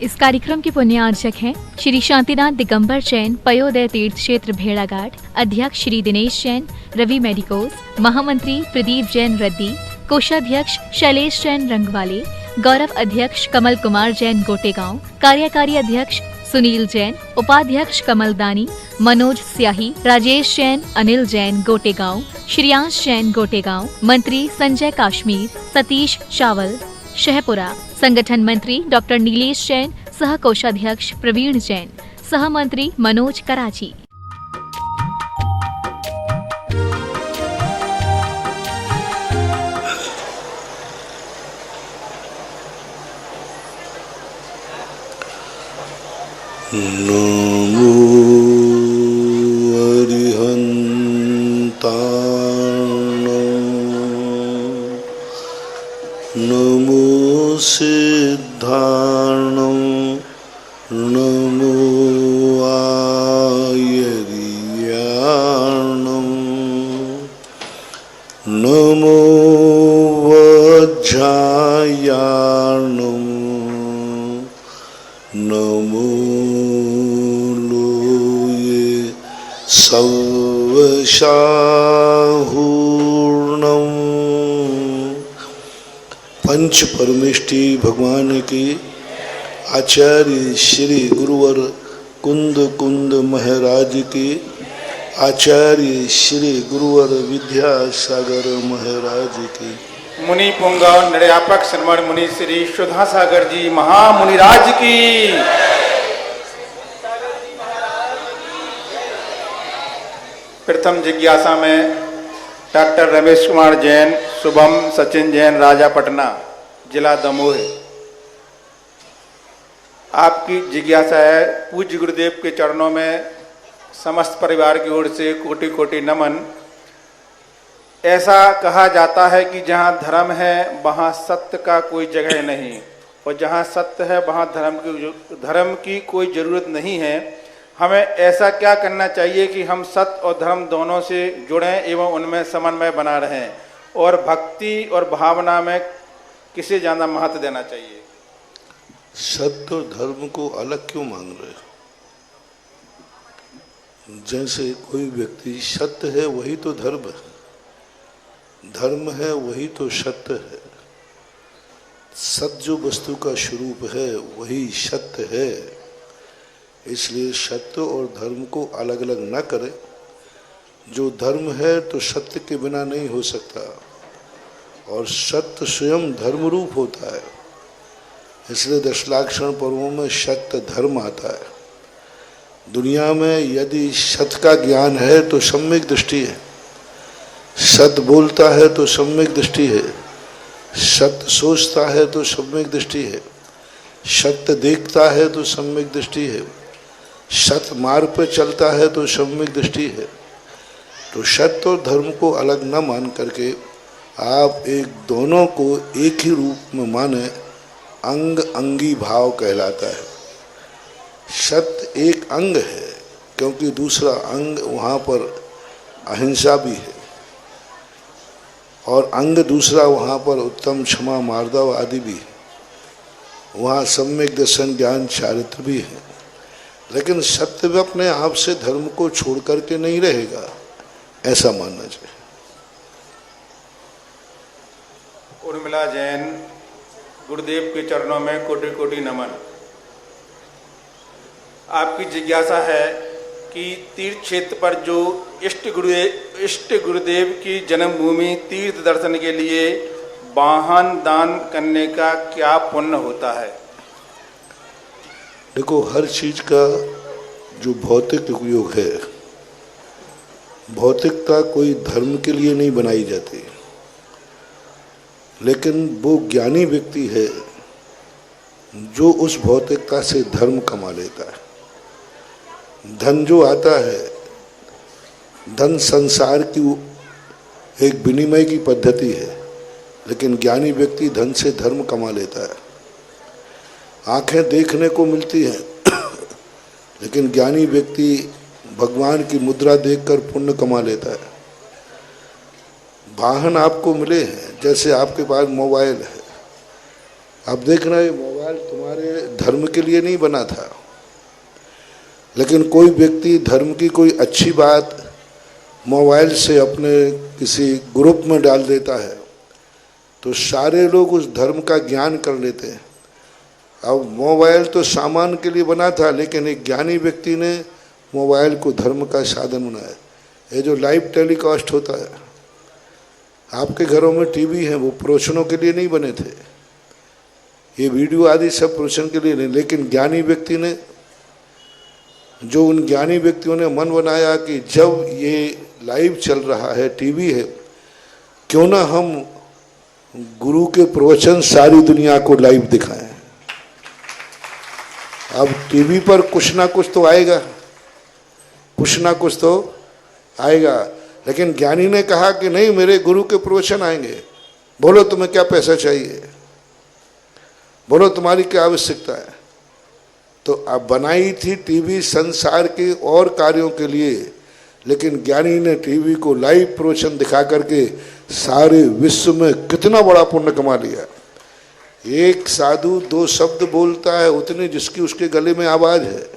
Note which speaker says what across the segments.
Speaker 1: इस कार्यक्रम के पुण्यार्चक हैं श्री शांतिनाथ दिगंबर जैन पयोदय तीर्थ क्षेत्र भेड़ाघाट, अध्यक्ष श्री दिनेश जैन रवि मेडिकोज, महामंत्री प्रदीप जैन रद्दी, कोषाध्यक्ष शैलेश जैन रंगवाले, गौरव अध्यक्ष कमल कुमार जैन गोटेगांव, कार्यकारी अध्यक्ष सुनील जैन, उपाध्यक्ष कमल दानी, मनोज स्याही, राजेश जैन, अनिल जैन गोटेगांव, श्रेयांश जैन गोटेगांव, मंत्री संजय काश्मीर, सतीश चावल शहपुरा, संगठन मंत्री डॉक्टर नीलेश जैन, सह कोषाध्यक्ष प्रवीण जैन, सह मंत्री मनोज कराची।
Speaker 2: नमो अरिहन्ताणं नमो सिद्धाणं नमो आयर्याणं नमो वज्रायाणं नमो लोये सर्वशाहूर्णं। पंच परमेष्टि भगवान की आचार्य श्री गुरुवर कुंद कुंद महाराज की, आचार्य श्री गुरुवर विद्यासागर महाराज की,
Speaker 3: मुनि पुंगव निर्यापक श्रमण मुनि श्री सुधा सागर जी महामुनिराज की, प्रथम जिज्ञासा में डॉक्टर रमेश कुमार जैन, शुभम सचिन जैन, राजा पटना, जिला दमोह। आपकी जिज्ञासा है, पूज्य गुरुदेव के चरणों में समस्त परिवार की ओर से कोटि कोटि नमन। ऐसा कहा जाता है कि जहाँ धर्म है वहाँ सत्य का कोई जगह नहीं, और जहाँ सत्य है वहाँ धर्म की कोई ज़रूरत नहीं है। हमें ऐसा क्या करना चाहिए कि हम सत्य और धर्म दोनों से जुड़ें एवं उनमें समन्वय बना रहें, और भक्ति और भावना में किसे ज़्यादा महत्व देना चाहिए?
Speaker 2: सत्य और धर्म को अलग क्यों मान रहे हो? जैसे कोई व्यक्ति सत्य है वही तो धर्म है, धर्म है वही तो सत्य है। सत्य जो वस्तु का स्वरूप है वही सत्य है। इसलिए सत्य और धर्म को अलग अलग न करें। जो धर्म है तो सत्य के बिना नहीं हो सकता, और सत्य स्वयं धर्म रूप होता है। इसलिए दशलाक्षण पर्वों में सत्य धर्म आता है। दुनिया में यदि सत्य का ज्ञान है तो सम्यक दृष्टि है, सत्य बोलता है तो सम्यक दृष्टि है, सत्य सोचता है तो सम्यक दृष्टि है, सत्य देखता है तो सम्यक दृष्टि है, सत्य मार्ग पर चलता है तो सम्यक दृष्टि है। तो सत्य और धर्म को अलग न मान करके आप एक दोनों को एक ही रूप में माने, अंग अंगी भाव कहलाता है। सत्य एक अंग है क्योंकि दूसरा अंग वहाँ पर अहिंसा भी है, और अंग दूसरा वहाँ पर उत्तम क्षमा मार्दव आदि भी है। वहाँ सम्यक दर्शन ज्ञान चारित्र भी है। लेकिन सत्य भी अपने आप से धर्म को छोड़ करके नहीं रहेगा, ऐसा मानना चाहिए।
Speaker 3: उर्मिला जैन, गुरुदेव के चरणों में कोटि कोटि नमन। आपकी जिज्ञासा है कि तीर्थ क्षेत्र पर जो इष्ट गुरुदेव की जन्मभूमि तीर्थ दर्शन के लिए वाहन दान करने का क्या पुण्य होता है?
Speaker 2: देखो, हर चीज का जो भौतिक उपयोग है, भौतिकता कोई धर्म के लिए नहीं बनाई जाती, लेकिन वो ज्ञानी व्यक्ति है जो उस भौतिकता से धर्म कमा लेता है। धन जो आता है, धन संसार की एक विनिमय की पद्धति है, लेकिन ज्ञानी व्यक्ति धन से धर्म कमा लेता है। आंखें देखने को मिलती हैं, लेकिन ज्ञानी व्यक्ति भगवान की मुद्रा देखकर पुण्य कमा लेता है। वाहन आपको मिले हैं, जैसे आपके पास मोबाइल है, आप देख रहे हैं मोबाइल तुम्हारे धर्म के लिए नहीं बना था, लेकिन कोई व्यक्ति धर्म की कोई अच्छी बात मोबाइल से अपने किसी ग्रुप में डाल देता है तो सारे लोग उस धर्म का ज्ञान कर लेते हैं। अब मोबाइल तो सामान के लिए बना था, लेकिन एक ज्ञानी व्यक्ति ने मोबाइल को धर्म का साधन बनाया। ये जो लाइव टेलीकास्ट होता है, आपके घरों में टीवी हैं, वो प्रवचनों के लिए नहीं बने थे, ये वीडियो आदि सब प्रवचन के लिए नहीं, लेकिन ज्ञानी व्यक्ति ने, जो उन ज्ञानी व्यक्तियों ने मन बनाया कि जब ये लाइव चल रहा है, टीवी है, क्यों ना हम गुरु के प्रवचन सारी दुनिया को लाइव दिखाएं। अब टीवी पर कुछ ना कुछ तो आएगा, कुछ ना कुछ तो आएगा, लेकिन ज्ञानी ने कहा कि नहीं, मेरे गुरु के प्रवचन आएंगे। बोलो तुम्हें क्या पैसा चाहिए, बोलो तुम्हारी क्या आवश्यकता है। तो अब बनाई थी टीवी संसार के और कार्यों के लिए, लेकिन ज्ञानी ने टीवी को लाइव प्रवचन दिखा करके सारे विश्व में कितना बड़ा पुण्य कमा लिया। एक साधु 2 शब्द बोलता है, उतनी जिसकी उसके गले में आवाज़ है,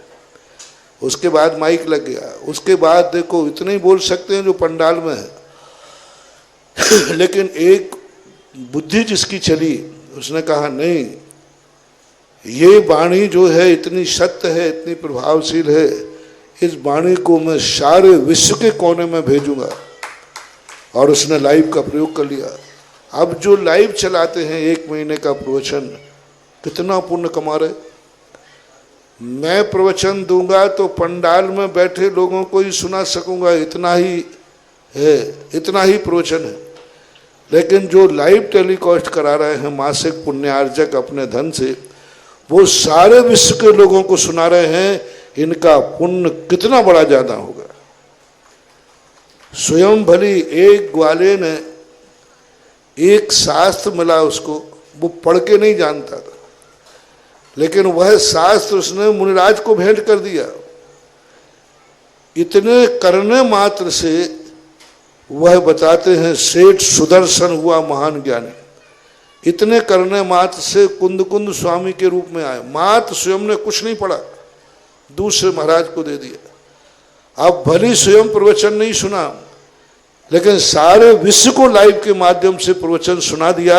Speaker 2: उसके बाद माइक लग गया, उसके बाद देखो इतने ही बोल सकते हैं जो पंडाल में है। लेकिन एक बुद्धि जिसकी चली, उसने कहा नहीं, ये वाणी जो है इतनी सत्य है, इतनी प्रभावशील है, इस वाणी को मैं सारे विश्व के कोने में भेजूंगा। और उसने लाइव का प्रयोग कर लिया। अब जो लाइव चलाते हैं 1 महीने का प्रवचन, कितना पुण्य कमा रहे। मैं प्रवचन दूंगा तो पंडाल में बैठे लोगों को ही सुना सकूंगा, इतना ही है, इतना ही प्रवचन है। लेकिन जो लाइव टेलीकास्ट करा रहे हैं मासिक पुण्यार्जक अपने धन से, वो सारे विश्व के लोगों को सुना रहे हैं, इनका पुण्य कितना बड़ा ज्यादा होगा। स्वयं भली एक ग्वाले ने एक शास्त्र मिला उसको, वो पढ़ के नहीं जानता था, लेकिन वह शास्त्र उसने मुनिराज को भेंट कर दिया। इतने करने मात्र से वह बताते हैं सेठ सुदर्शन हुआ महान ज्ञानी। इतने करने मात्र से कुंद कुंद स्वामी के रूप में आए। मात्र स्वयं ने कुछ नहीं पढ़ा, दूसरे महाराज को दे दिया। अब भली स्वयं प्रवचन नहीं सुना, लेकिन सारे विश्व को लाइव के माध्यम से प्रवचन सुना दिया।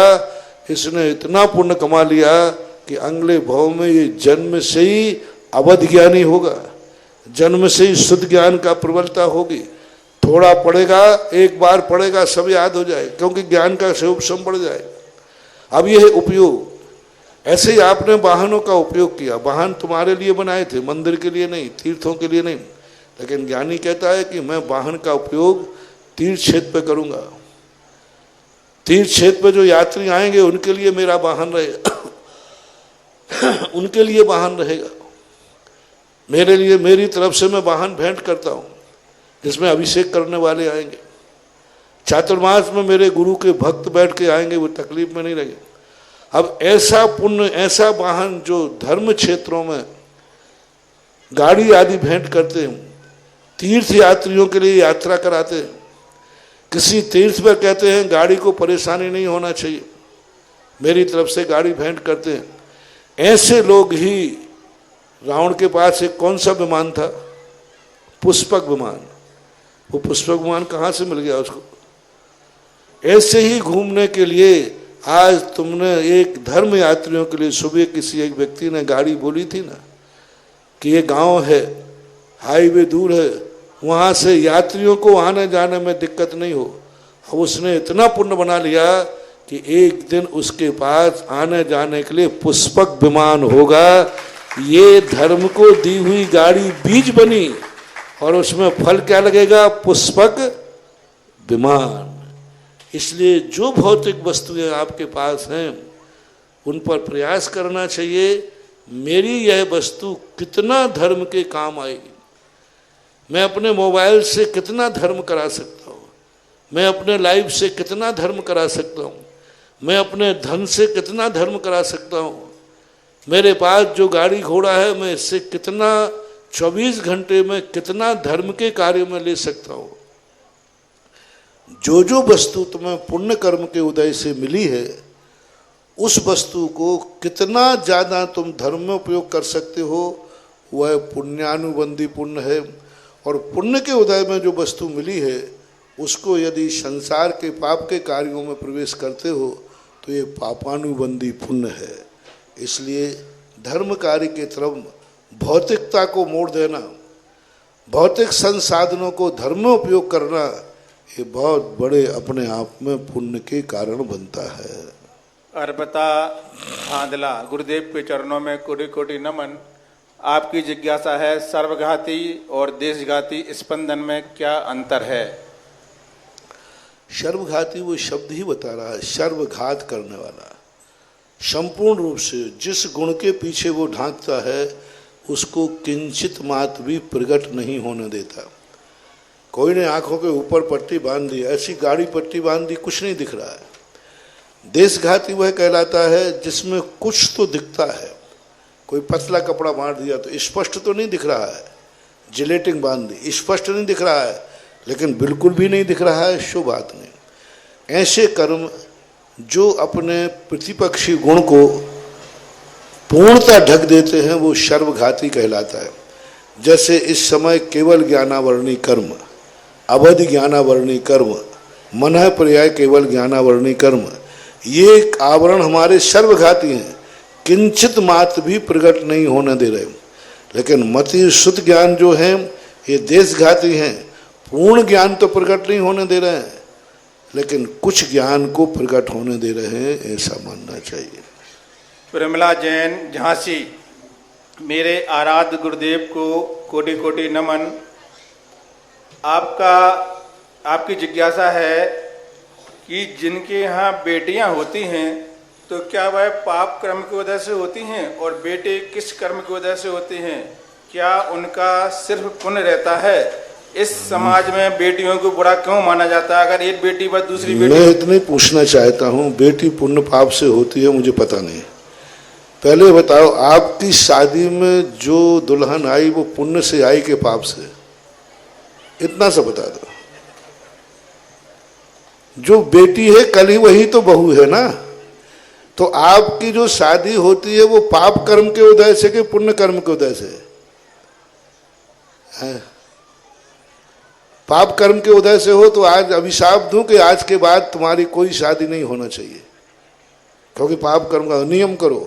Speaker 2: इसने इतना पुण्य कमा लिया कि अगले भाव में ये जन्म से ही अवध ज्ञानी होगा, जन्म से ही शुद्ध ज्ञान का प्रबलता होगी। थोड़ा पढ़ेगा, एक बार पढ़ेगा, सब याद हो जाए, क्योंकि ज्ञान का उपशम बढ़ जाए। अब यह उपयोग, ऐसे ही आपने वाहनों का उपयोग किया, वाहन तुम्हारे लिए बनाए थे, मंदिर के लिए नहीं, तीर्थों के लिए नहीं। लेकिन ज्ञानी कहता है कि मैं वाहन का उपयोग तीर्थ क्षेत्र पे करूंगा। तीर्थ क्षेत्र पे जो यात्री आएंगे उनके लिए मेरा वाहन रहेगा, उनके लिए वाहन रहेगा। मेरे लिए, मेरी तरफ से मैं वाहन भेंट करता हूँ, जिसमें अभिषेक करने वाले आएंगे। चातुर्मास में मेरे गुरु के भक्त बैठ के आएंगे, वो तकलीफ में नहीं रहेंगे। अब ऐसा पुण्य, ऐसा वाहन जो धर्म क्षेत्रों में गाड़ी आदि भेंट करते हैं, तीर्थ यात्रियों के लिए यात्रा कराते हैं, किसी तीर्थ पर कहते हैं गाड़ी को परेशानी नहीं होना चाहिए, मेरी तरफ से गाड़ी भेंट करते हैं। ऐसे लोग ही, रावण के पास एक कौन सा विमान था, पुष्पक विमान। वो पुष्पक विमान कहाँ से मिल गया उसको? ऐसे ही घूमने के लिए आज तुमने एक धर्म यात्रियों के लिए, सुबह किसी एक व्यक्ति ने गाड़ी बोली थी ना कि ये गांव है, हाईवे दूर है, वहाँ से यात्रियों को आने जाने में दिक्कत नहीं हो। अब उसने इतना पुण्य बना लिया कि एक दिन उसके पास आने जाने के लिए पुष्पक विमान होगा। ये धर्म को दी हुई गाड़ी बीज बनी और उसमें फल क्या लगेगा? पुष्पक विमान। इसलिए जो भौतिक वस्तुएं आपके पास हैं उन पर प्रयास करना चाहिए, मेरी यह वस्तु कितना धर्म के काम आएगी। मैं अपने मोबाइल से कितना धर्म करा सकता हूँ, मैं अपने लाइफ से कितना धर्म करा सकता हूँ, मैं अपने धन से कितना धर्म करा सकता हूँ, मेरे पास जो गाड़ी घोड़ा है मैं इससे कितना 24 घंटे में कितना धर्म के कार्य में ले सकता हूँ। जो जो वस्तु तुम्हें पुण्य कर्म के उदय से मिली है उस वस्तु को कितना ज़्यादा तुम धर्म में उपयोग कर सकते हो वह पुण्यानुबंधी पुण्य है। और पुण्य के उदय में जो वस्तु मिली है उसको यदि संसार के पाप के कार्यों में प्रवेश करते हो तो ये पापानुबंधी पुण्य है। इसलिए धर्म कार्य के तरफ भौतिकता को मोड़ देना, भौतिक संसाधनों को धर्म में उपयोग करना, ये बहुत बड़े अपने आप में पुण्य के कारण बनता है।
Speaker 3: अर्पिता धांधला, गुरुदेव के चरणों में कोटि कोटि नमन। आपकी जिज्ञासा है सर्वघाती और देशघाती स्पंदन में क्या अंतर है?
Speaker 2: सर्वघाती वो शब्द ही बता रहा है, सर्वघात करने वाला। संपूर्ण रूप से जिस गुण के पीछे वो ढांकता है उसको किंचित मात्र भी प्रकट नहीं होने देता। कोई ने आंखों के ऊपर पट्टी बांध दी, ऐसी गाढ़ी पट्टी बांध दी, कुछ नहीं दिख रहा है। देशघाती वह कहलाता है जिसमें कुछ तो दिखता है। कोई पतला कपड़ा बांध दिया तो स्पष्ट तो नहीं दिख रहा है, जिलेटिंग बांध दी स्पष्ट नहीं दिख रहा है, लेकिन बिल्कुल भी नहीं दिख रहा है, शुभ बात नहीं। ऐसे कर्म जो अपने प्रतिपक्षी गुण को पूर्णतः ढक देते हैं वो सर्वघाती कहलाता है। जैसे इस समय केवल ज्ञानावरणी कर्म, अवधि ज्ञानावरणी कर्म, मनः पर्याय केवल ज्ञानावरणी कर्म, ये आवरण हमारे सर्वघाती हैं, किंचित मात्र भी प्रकट नहीं होने दे रहे। लेकिन मति शुद्ध ज्ञान जो है ये देशघाती हैं, पूर्ण ज्ञान तो प्रकट नहीं होने दे रहे हैं लेकिन कुछ ज्ञान को प्रकट होने दे रहे हैं, ऐसा मानना चाहिए।
Speaker 3: प्रमिला जैन, झांसी, मेरे आराध्य गुरुदेव को कोटि कोटि नमन। आपकी जिज्ञासा है कि जिनके यहाँ बेटियां होती हैं तो क्या वह पाप कर्म की वजह से होती हैं और बेटे किस कर्म की वजह से होते हैं? क्या उनका सिर्फ पुण्य रहता है? इस समाज में बेटियों को बुरा क्यों माना जाता है? अगर एक बेटी बस दूसरी बेटी,
Speaker 2: मैं इतनी पूछना चाहता हूँ, बेटी पुण्य पाप से होती है मुझे पता नहीं। पहले बताओ आपकी शादी में जो दुल्हन आई वो पुण्य से आई के पाप से? इतना सा बता दो। जो बेटी है कल ही वही तो बहू है ना। तो आपकी जो शादी होती है वो पाप कर्म के उदय से कि पुण्य कर्म के उदय से है? पाप कर्म के उदय से हो तो आज अभिशाप दूं कि आज के बाद तुम्हारी कोई शादी नहीं होना चाहिए, क्योंकि पाप कर्म का नियम करो।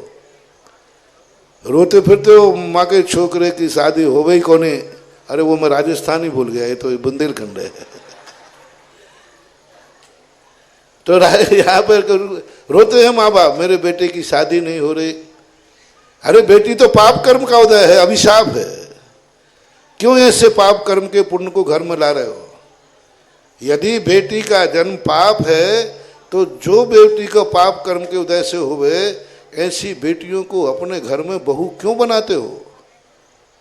Speaker 2: रोते फिरते हो माँ के छोकरे की शादी हो गई कोने, अरे वो मैं राजस्थान ही भूल गया, ये तो बुंदेलखंड है। तो यहाँ पर रोते हैं माँ बाप, मेरे बेटे की शादी नहीं हो रही। अरे बेटी तो पाप कर्म का उदय है, अभिशाप है। क्यों ऐसे पाप कर्म के पुण्य को घर में ला रहे हो? यदि बेटी का जन्म पाप है तो जो बेटी को पाप कर्म के उदय से हुए ऐसी बेटियों को अपने घर में बहू क्यों बनाते हो?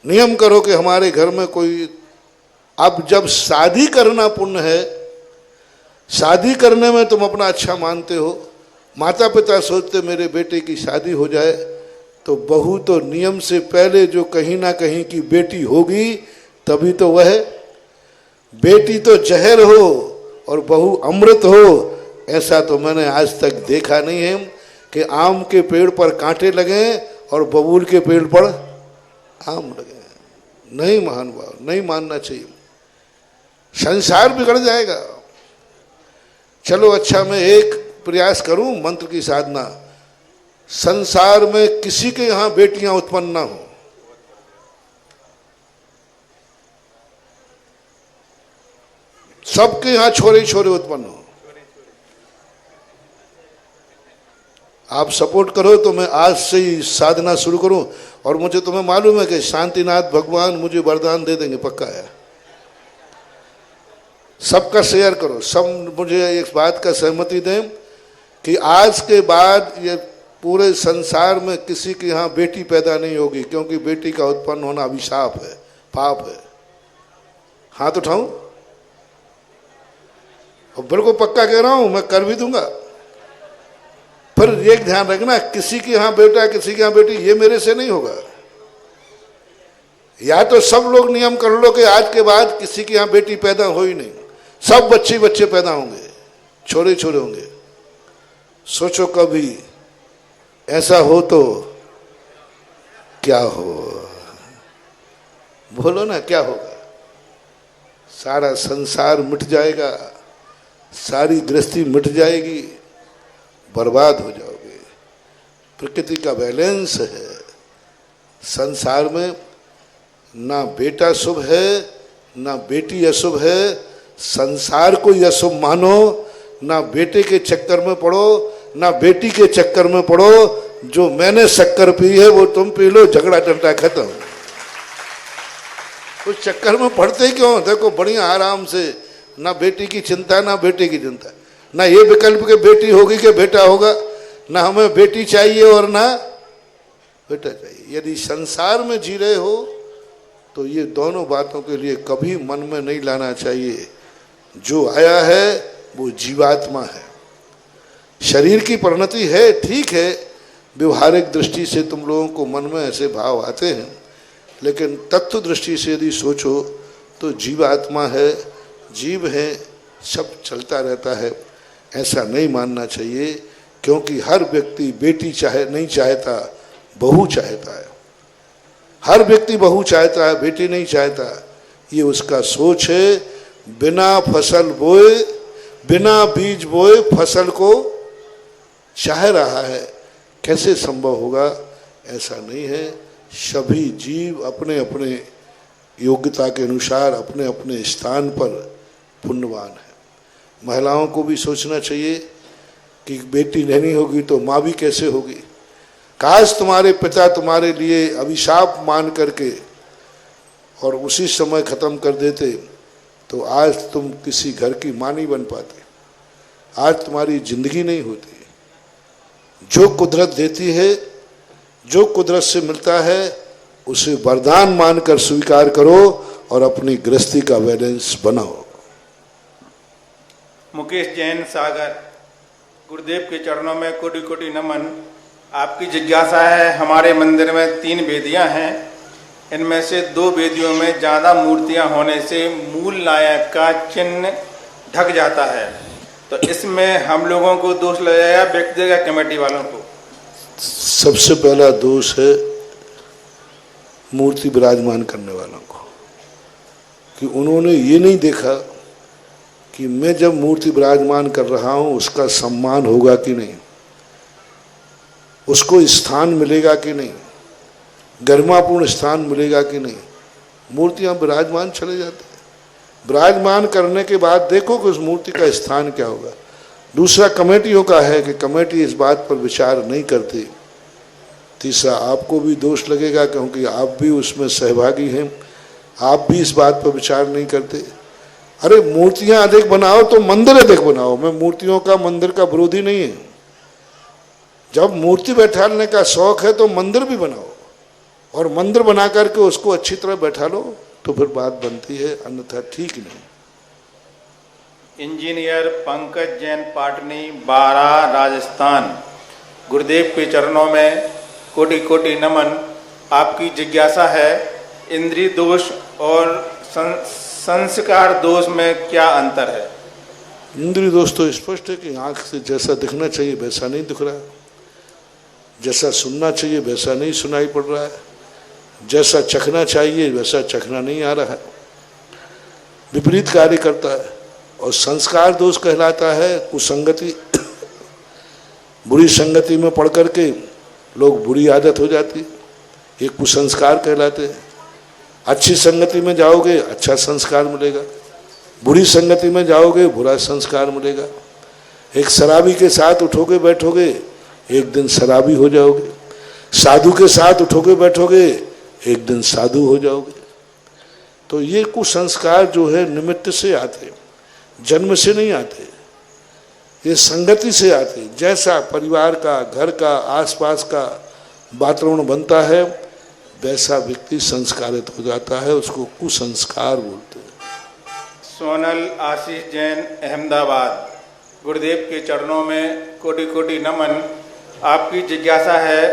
Speaker 2: नियम करो कि हमारे घर में कोई, अब जब शादी करना पुण्य है, शादी करने में तुम अपना अच्छा मानते हो, माता पिता सोचते मेरे बेटे की शादी हो जाए, तो बहू तो नियम से पहले जो कहीं ना कहीं की बेटी होगी तभी तो वह, बेटी तो जहर हो और बहू अमृत हो, ऐसा तो मैंने आज तक देखा नहीं है कि आम के पेड़ पर कांटे लगे और बबूल के पेड़ पर आम लगे। नहीं महानुभाव, नहीं मानना चाहिए, संसार बिगड़ जाएगा। चलो अच्छा मैं एक प्रयास करूं मंत्र की साधना, संसार में किसी के यहां बेटियां उत्पन्न ना हो, सबके यहां छोरे छोरे उत्पन्न हो। आप सपोर्ट करो तो मैं आज से ही साधना शुरू करूं, और मुझे तुम्हें मालूम है कि शांतिनाथ भगवान मुझे वरदान दे देंगे, पक्का है। सबका शेयर करो, सब मुझे इस बात का सहमति दें कि आज के बाद ये पूरे संसार में किसी के यहाँ बेटी पैदा नहीं होगी, क्योंकि बेटी का उत्पन्न होना अभिशाप है, पाप है। हाथ उठाऊं? और बिल्कुल पक्का कह रहा हूं, मैं कर भी दूंगा। पर एक ध्यान रखना, किसी के यहाँ बेटा किसी के यहाँ बेटी, ये मेरे से नहीं होगा। या तो सब लोग नियम कर लो कि आज के बाद किसी के यहाँ बेटी पैदा हो ही नहीं, सब बच्चे बच्चे पैदा होंगे, छोरे छोरे होंगे। सोचो कभी ऐसा हो तो क्या हो? बोलो ना, क्या होगा? सारा संसार मिट जाएगा, सारी गृहस्थी मिट जाएगी, बर्बाद हो जाओगे। प्रकृति का बैलेंस है। संसार में ना बेटा शुभ है ना बेटी अशुभ है। संसार को ही अशुभ मानो, ना बेटे के चक्कर में पड़ो ना बेटी के चक्कर में पड़ो। जो मैंने शक्कर पी है वो तुम पी लो, झगड़ा टंटा खत्म। उस चक्कर में पड़ते क्यों? देखो बढ़िया आराम से, ना बेटी की चिंता ना बेटे की चिंता, ना ये विकल्प के बेटी होगी कि बेटा होगा, ना हमें बेटी चाहिए और ना बेटा चाहिए। यदि संसार में जी रहे हो तो ये दोनों बातों के लिए कभी मन में नहीं लाना चाहिए। जो आया है वो जीवात्मा है। शरीर की परिणति है, ठीक है, व्यवहारिक दृष्टि से तुम लोगों को मन में ऐसे भाव आते हैं, लेकिन तत्व दृष्टि से यदि सोचो तो जीवात्मा है, जीव है, सब चलता रहता है। ऐसा नहीं मानना चाहिए, क्योंकि हर व्यक्ति बेटी चाहे नहीं चाहता, बहू चाहता है। हर व्यक्ति बहू चाहता है, बेटी नहीं चाहता। ये उसका सोच है। बिना फसल बोए, बिना बीज बोए फसल को चाह रहा है, कैसे संभव होगा? ऐसा नहीं है। सभी जीव अपने अपने योग्यता के अनुसार अपने अपने स्थान पर पुण्यवान है। महिलाओं को भी सोचना चाहिए कि बेटी नहीं होगी तो माँ भी कैसे होगी। काश तुम्हारे पिता तुम्हारे लिए अभिशाप मान करके और उसी समय खत्म कर देते तो आज तुम किसी घर की माँ नहीं बन पाते, आज तुम्हारी जिंदगी नहीं होती। जो कुदरत देती है, जो कुदरत से मिलता है, उसे वरदान मानकर स्वीकार करो और अपनी गृहस्थी का बैलेंस बनाओ।
Speaker 3: मुकेश जैन सागर, गुरुदेव के चरणों में कोटि कोटि नमन। आपकी जिज्ञासा है, हमारे मंदिर में 3 वेदियां हैं, इनमें से 2 वेदियों में ज़्यादा मूर्तियां होने से मूल नायक का चिन्ह ढक जाता है, तो इसमें हम लोगों को दोष लगाया व्यक्ति या कमेटी वालों को?
Speaker 2: सबसे पहला दोष है मूर्ति विराजमान करने वालों को, कि उन्होंने ये नहीं देखा कि मैं जब मूर्ति विराजमान कर रहा हूँ उसका सम्मान होगा कि नहीं, उसको स्थान मिलेगा कि नहीं, गरिमापूर्ण स्थान मिलेगा कि नहीं। मूर्तियां विराजमान चले जाते हैं, विराजमान करने के बाद देखो कि उस मूर्ति का स्थान क्या होगा। दूसरा कमेटियों का है कि कमेटी इस बात पर विचार नहीं करती। तीसरा आपको भी दोष लगेगा, क्योंकि आप भी उसमें सहभागी हैं, आप भी इस बात पर विचार नहीं करते। अरे मूर्तियां अधिक बनाओ तो मंदिर अधिक बनाओ। मैं मूर्तियों का, मंदिर का विरोधी नहीं है। जब मूर्ति बैठाने का शौक है तो मंदिर भी बनाओ, और मंदिर बना करके उसको अच्छी तरह बैठा लो तो फिर बात बनती है, अन्यथा ठीक नहीं।
Speaker 3: इंजीनियर पंकज जैन पाटनी, बारा, राजस्थान, गुरुदेव के चरणों में कोटि कोटि नमन। आपकी जिज्ञासा है, इंद्रिय दोष और संस्कार दोष में क्या अंतर है?
Speaker 2: इंद्रिय दोष तो स्पष्ट है कि आंख से जैसा दिखना चाहिए वैसा नहीं दिख रहा है, जैसा सुनना चाहिए वैसा नहीं सुनाई पड़ रहा है, जैसा चखना चाहिए वैसा चखना नहीं आ रहा है, विपरीत कार्य करता है। और संस्कार दोष कहलाता है कुसंगति। बुरी संगति में पड़ करके लोग बुरी आदत हो जाती, ये कुसंस्कार कहलाते हैं। अच्छी संगति में जाओगे अच्छा संस्कार मिलेगा, बुरी संगति में जाओगे बुरा संस्कार मिलेगा। एक शराबी के साथ उठोगे बैठोगे एक दिन शराबी हो जाओगे, साधु के साथ उठोगे बैठोगे एक दिन साधु हो जाओगे। तो ये कुसंस्कार जो है निमित्त से आते, जन्म से नहीं आते, ये संगति से आते। जैसा परिवार का, घर का, आसपास का वातावरण बनता है वैसा व्यक्ति संस्कारित हो जाता है, उसको कुसंस्कार बोलते हैं।
Speaker 3: सोनल आशीष जैन, अहमदाबाद, गुरुदेव के चरणों में कोटि कोटि नमन। आपकी जिज्ञासा है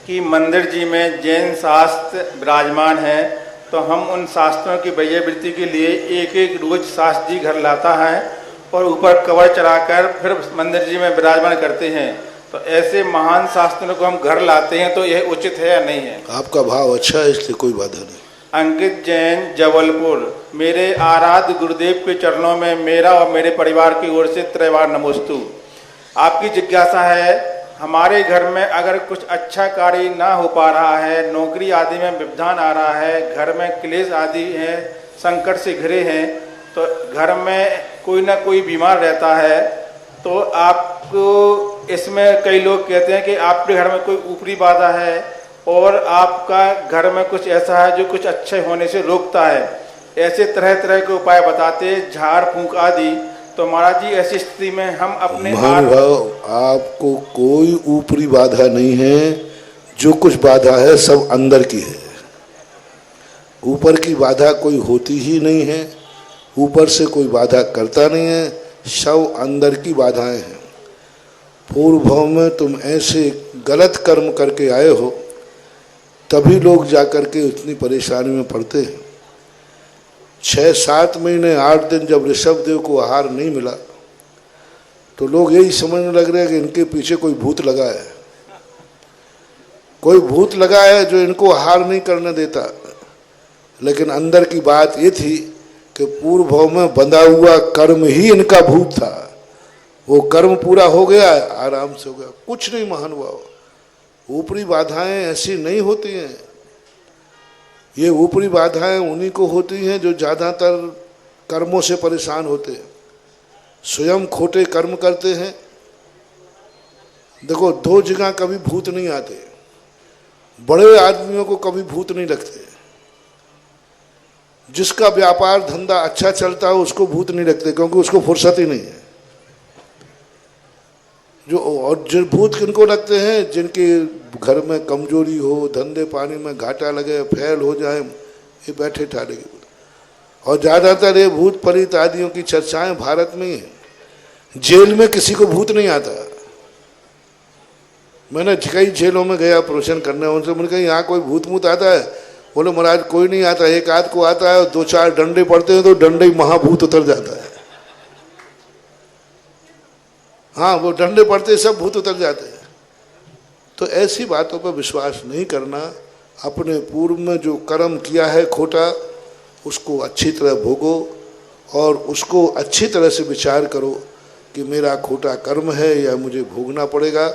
Speaker 3: कि मंदिर जी में जैन शास्त्र विराजमान है, तो हम उन शास्त्रों की वैयावृत्ति के लिए एक एक रोज शास्त्री घर लाता है और ऊपर कवर चढ़ाकर फिर मंदिर जी में विराजमान करते हैं, तो ऐसे महान शास्त्रों को हम घर लाते हैं तो यह उचित है या नहीं है?
Speaker 2: आपका भाव अच्छा है, इसलिए कोई बाधा नहीं।
Speaker 3: अंकित जैन, जबलपुर। मेरे आराध्य गुरुदेव के चरणों में मेरा और मेरे परिवार की ओर से त्रैवार नमोस्तु। आपकी जिज्ञासा है, हमारे घर में अगर कुछ अच्छा कार्य ना हो पा रहा है, नौकरी आदि में व्यवधान आ रहा है, घर में क्लेश आदि है, संकट से घिरे हैं, तो घर में कोई ना कोई बीमार रहता है, तो आपको इसमें कई लोग कहते हैं कि आपके घर में कोई ऊपरी बाधा है और आपका घर में कुछ ऐसा है जो कुछ अच्छे होने से रोकता है। ऐसे तरह तरह के उपाय बताते, झाड़ फूंक आदि। तो महाराज जी, ऐसी स्थिति में हम अपने
Speaker 2: महानुभाव, आपको कोई ऊपरी बाधा नहीं है। जो कुछ बाधा है सब अंदर की है। ऊपर की बाधा कोई होती ही नहीं है, ऊपर से कोई बाधा करता नहीं है, सब अंदर की बाधाएं हैं। पूर्व भाव में तुम ऐसे गलत कर्म करके आए हो, तभी लोग जाकर के उतनी परेशानी में पड़ते हैं। 6-7 महीने 8 दिन जब ऋषभ देव को आहार नहीं मिला, तो लोग यही समझने लग रहे हैं कि इनके पीछे कोई भूत लगा है, कोई भूत लगा है जो इनको आहार नहीं करने देता। लेकिन अंदर की बात ये थी कि पूर्व भाव में बंधा हुआ कर्म ही इनका भूत था। वो कर्म पूरा हो गया, आराम से हो गया, कुछ नहीं महानुभाव। ऊपरी बाधाएं ऐसी नहीं होती हैं। ये ऊपरी बाधाएं उन्हीं को होती हैं जो ज़्यादातर कर्मों से परेशान होते हैं, स्वयं खोटे कर्म करते हैं। देखो, 2 जगह कभी भूत नहीं आते। बड़े आदमियों को कभी भूत नहीं लगते। जिसका व्यापार धंधा अच्छा चलता है उसको भूत नहीं लगते, क्योंकि उसको फुर्सत ही नहीं है। जो भूत किनको लगते हैं? जिनके घर में कमजोरी हो, धंधे पानी में घाटा लगे, फेल हो जाए, ये बैठे ठाड़े के। और ज़्यादातर ये भूत प्रेत आदियों की चर्चाएं भारत में ही है। जेल में किसी को भूत नहीं आता। मैंने कई जेलों में गया प्रवचन करने, उनसे मैंने कहा यहाँ कोई भूत मूत आता है? बोले महाराज कोई नहीं आता, एक आध को आता है, 2-4 डंडे पड़ते हैं तो डंडे ही महाभूत उतर जाता है। हाँ, वो डंडे पड़ते सब भूत उतर जाते हैं। तो ऐसी बातों पर विश्वास नहीं करना। अपने पूर्व में जो कर्म किया है खोटा, उसको अच्छी तरह भोगो और उसको अच्छी तरह से विचार करो कि मेरा खोटा कर्म है या मुझे भोगना पड़ेगा।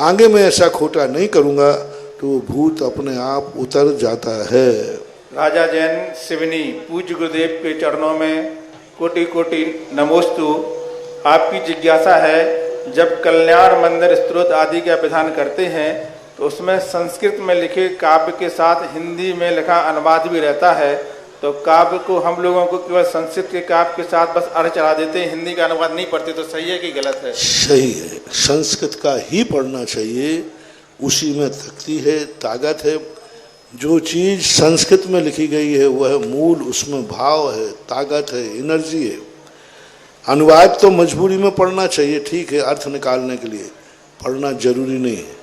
Speaker 2: आगे मैं ऐसा खोटा नहीं करूँगा तो भूत अपने आप उतर जाता है।
Speaker 3: राजा जैन, सिवनी। पूज्य गुरुदेव के चरणों में कोटि कोटि नमोस्तु। आपकी जिज्ञासा है, जब कल्याण मंदिर स्तोत्र आदि का विधान करते हैं तो उसमें संस्कृत में लिखे काव्य के साथ हिंदी में लिखा अनुवाद भी रहता है, तो काव्य को हम लोगों को केवल संस्कृत के काव्य के साथ बस अर्थ चढ़ा देते हैं, हिंदी का अनुवाद नहीं पढ़ते, तो सही है कि गलत है?
Speaker 2: सही है, संस्कृत का ही पढ़ना चाहिए। उसी में शक्ति है, ताकत है। जो चीज़ संस्कृत में लिखी गई है वह मूल, उसमें भाव है, ताकत है, एनर्जी है। अनुवाद तो मजबूरी में पढ़ना चाहिए, ठीक है, अर्थ निकालने के लिए, पढ़ना जरूरी नहीं है।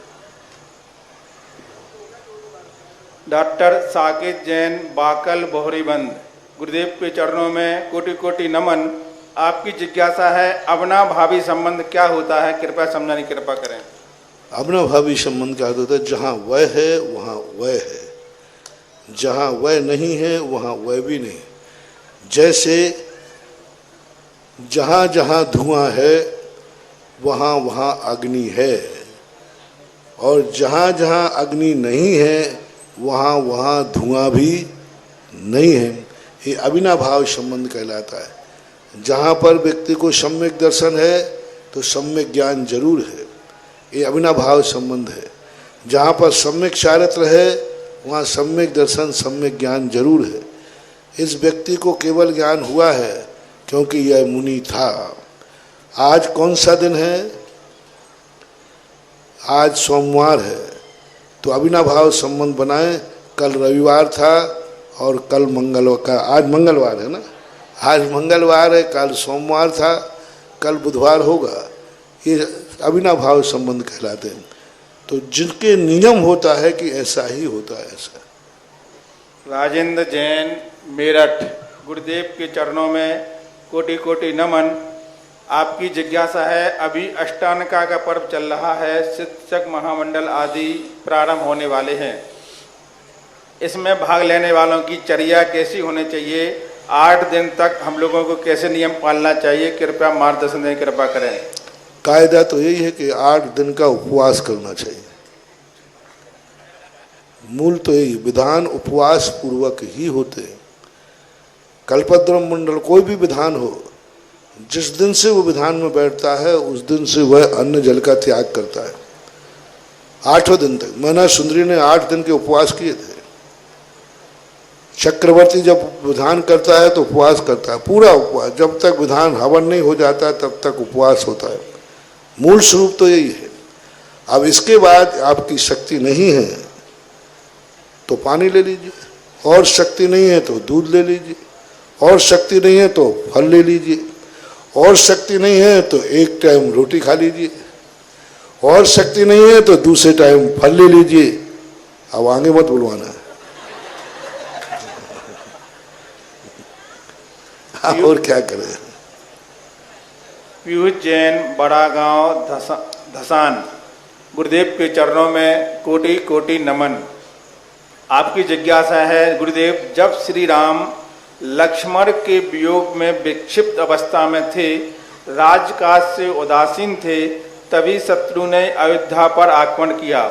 Speaker 3: डॉक्टर साकेत जैन, बाकल, बोहरीबंद। गुरुदेव के चरणों में कोटि कोटि नमन। आपकी जिज्ञासा है, अवना भावी संबंध क्या होता है? कृपया समझाने की कृपा करें।
Speaker 2: अवना भावी संबंध क्या होता है? जहाँ वह है वहाँ वह है, जहाँ वह नहीं है वहाँ वह भी नहीं। जैसे जहाँ जहाँ धुआं है वहाँ वहाँ अग्नि है, और जहाँ जहाँ अग्नि नहीं है वहाँ वहाँ धुआं भी नहीं है। ये अविनाभाव संबंध कहलाता है। जहाँ पर व्यक्ति को सम्यक दर्शन है तो सम्यक ज्ञान जरूर है, ये अविनाभाव संबंध है। जहाँ पर सम्यक चारित्र है वहाँ सम्यक दर्शन, सम्यक ज्ञान जरूर है। इस व्यक्ति को केवल ज्ञान हुआ है क्योंकि यह मुनि था। आज कौन सा दिन है? आज सोमवार है, तो अविनाभाव संबंध बनाए। कल रविवार था और कल मंगलवार का, आज मंगलवार है ना, आज मंगलवार है, कल सोमवार था, कल बुधवार होगा। ये अविनाभाव संबंध कहलाते हैं। तो जिनके नियम होता है कि ऐसा ही होता है, ऐसा।
Speaker 3: राजेंद्र जैन, मेरठ। गुरुदेव के चरणों में कोटि कोटि नमन। आपकी जिज्ञासा है, अभी अष्टानका का पर्व चल रहा है, शिक्षक महामंडल आदि प्रारंभ होने वाले हैं। इसमें भाग लेने वालों की चर्या कैसी होनी चाहिए, 8 दिन तक हम लोगों को कैसे नियम पालना चाहिए, कृपया मार्गदर्शन दें, कृपा करें।
Speaker 2: कायदा तो यही है कि 8 दिन का उपवास करना चाहिए। मूल तो यही, विधान उपवास पूर्वक ही होते हैं। कल्पद्रुम मंडल कोई भी विधान हो, जिस दिन से वो विधान में बैठता है उस दिन से वह अन्न जल का त्याग करता है 8वें दिन तक। मैना सुंदरी ने 8 दिन के उपवास किए थे। चक्रवर्ती जब विधान करता है तो उपवास करता है, पूरा उपवास, जब तक विधान हवन नहीं हो जाता तब तक उपवास होता है। मूल स्वरूप तो यही है। अब इसके बाद आपकी शक्ति नहीं है तो पानी ले लीजिए, और शक्ति नहीं है तो दूध ले लीजिए, और शक्ति नहीं है तो फल ले लीजिए, और शक्ति नहीं है तो एक टाइम रोटी खा लीजिए, और शक्ति नहीं है तो दूसरे टाइम फल ले लीजिए। अब आगे मत बुलवाना है। और क्या करें।
Speaker 3: पीयूष जैन, बड़ा गांव, धसान। गुरुदेव के चरणों में कोटि कोटि नमन। आपकी जिज्ञासा है, गुरुदेव, जब श्री राम लक्ष्मण के वियोग में विक्षिप्त अवस्था में थे, राजकाज से उदासीन थे, तभी शत्रु ने अयोध्या पर आक्रमण किया।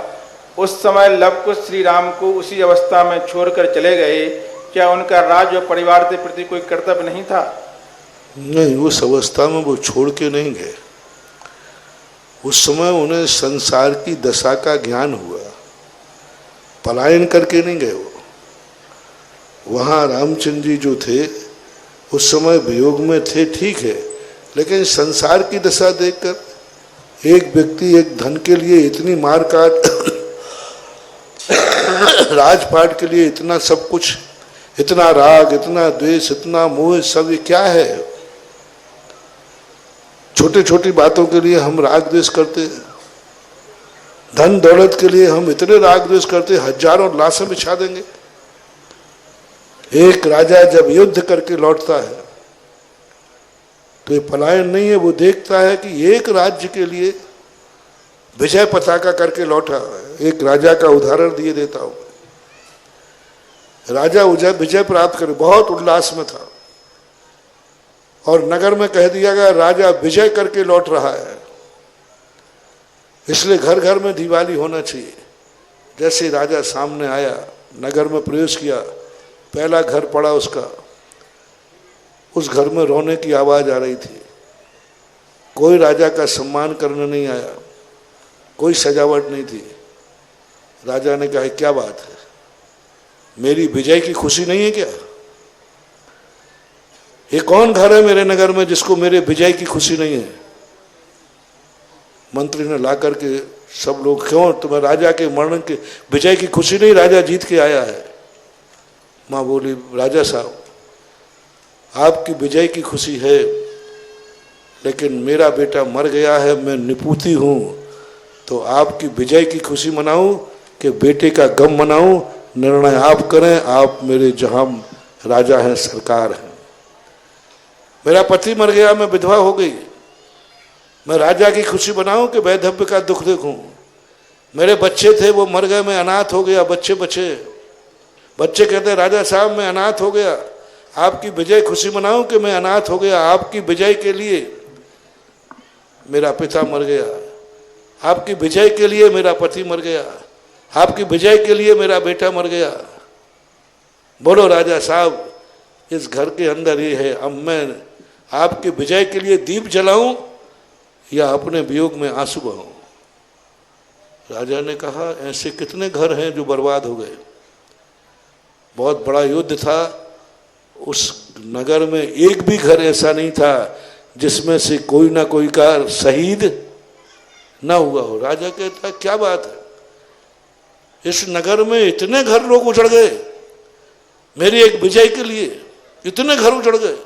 Speaker 3: उस समय लव कुश श्री राम को उसी अवस्था में छोड़कर चले गए। क्या उनका राज्य और परिवार के प्रति कोई कर्तव्य नहीं था?
Speaker 2: नहीं, उस अवस्था में वो छोड़ के नहीं गए। उस समय उन्हें संसार की दशा का ज्ञान हुआ, पलायन करके नहीं गए वो। वहाँ रामचंद्र जी जो थे उस समय वियोग में थे, ठीक है, लेकिन संसार की दशा देखकर एक व्यक्ति एक धन के लिए इतनी मारकाट, राजपाट के लिए इतना सब कुछ, इतना राग, इतना द्वेष, इतना मोह, सब ये क्या है? छोटी छोटी बातों के लिए हम राग द्वेष करते हैं, धन दौलत के लिए हम इतने राग द्वेष करते हैं, हजारों लाशें बिछा देंगे। एक राजा जब युद्ध करके लौटता है तो ये पलायन नहीं है, वो देखता है कि एक राज्य के लिए विजय पताका करके लौटा। एक राजा का उदाहरण दिए देता हूं। राजा विजय प्राप्त करे, बहुत उल्लास में था, और नगर में कह दिया गया राजा विजय करके लौट रहा है, इसलिए घर घर में दिवाली होना चाहिए। जैसे राजा सामने आया, नगर में प्रवेश किया, पहला घर पड़ा उसका, उस घर में रोने की आवाज आ रही थी। कोई राजा का सम्मान करने नहीं आया, कोई सजावट नहीं थी। राजा ने कहा, क्या बात है, मेरी विजय की खुशी नहीं है क्या? ये कौन घर है मेरे नगर में जिसको मेरे विजय की खुशी नहीं है? मंत्री ने ला करके सब लोग, क्यों, तुम्हें राजा के मरण के विजय की खुशी नहीं? राजा जीत के आया है। माँ बोली, राजा साहब, आपकी विजय की खुशी है, लेकिन मेरा बेटा मर गया है, मैं निपुती हूँ, तो आपकी विजय की खुशी मनाऊं कि बेटे का गम मनाऊं? निर्णय आप करें, आप मेरे जहां राजा हैं, सरकार हैं। मेरा पति मर गया, मैं विधवा हो गई, मैं राजा की खुशी मनाऊं कि वैधव्य का दुख देखूं? मेरे बच्चे थे वो मर गए, मैं अनाथ हो गया, बच्चे बचे। बच्चे कहते हैं, राजा साहब मैं अनाथ हो गया, आपकी विजय खुशी मनाऊं कि मैं अनाथ हो गया? आपकी विजय के लिए मेरा पिता मर गया, आपकी विजय के लिए मेरा पति मर गया, आपकी विजय के लिए मेरा बेटा मर गया। बोलो राजा साहब, इस घर के अंदर ये है, अब मैं आपकी विजय के लिए दीप जलाऊं या अपने वियोग में आंसू बहाऊं? राजा ने कहा, ऐसे कितने घर हैं जो बर्बाद हो गए। बहुत बड़ा युद्ध था, उस नगर में एक भी घर ऐसा नहीं था जिसमें से कोई ना कोई का शहीद ना हुआ हो। राजा कहता, क्या बात है, इस नगर में इतने घर लोग उजड़ गए, मेरी एक विजय के लिए इतने घर उजड़ गए।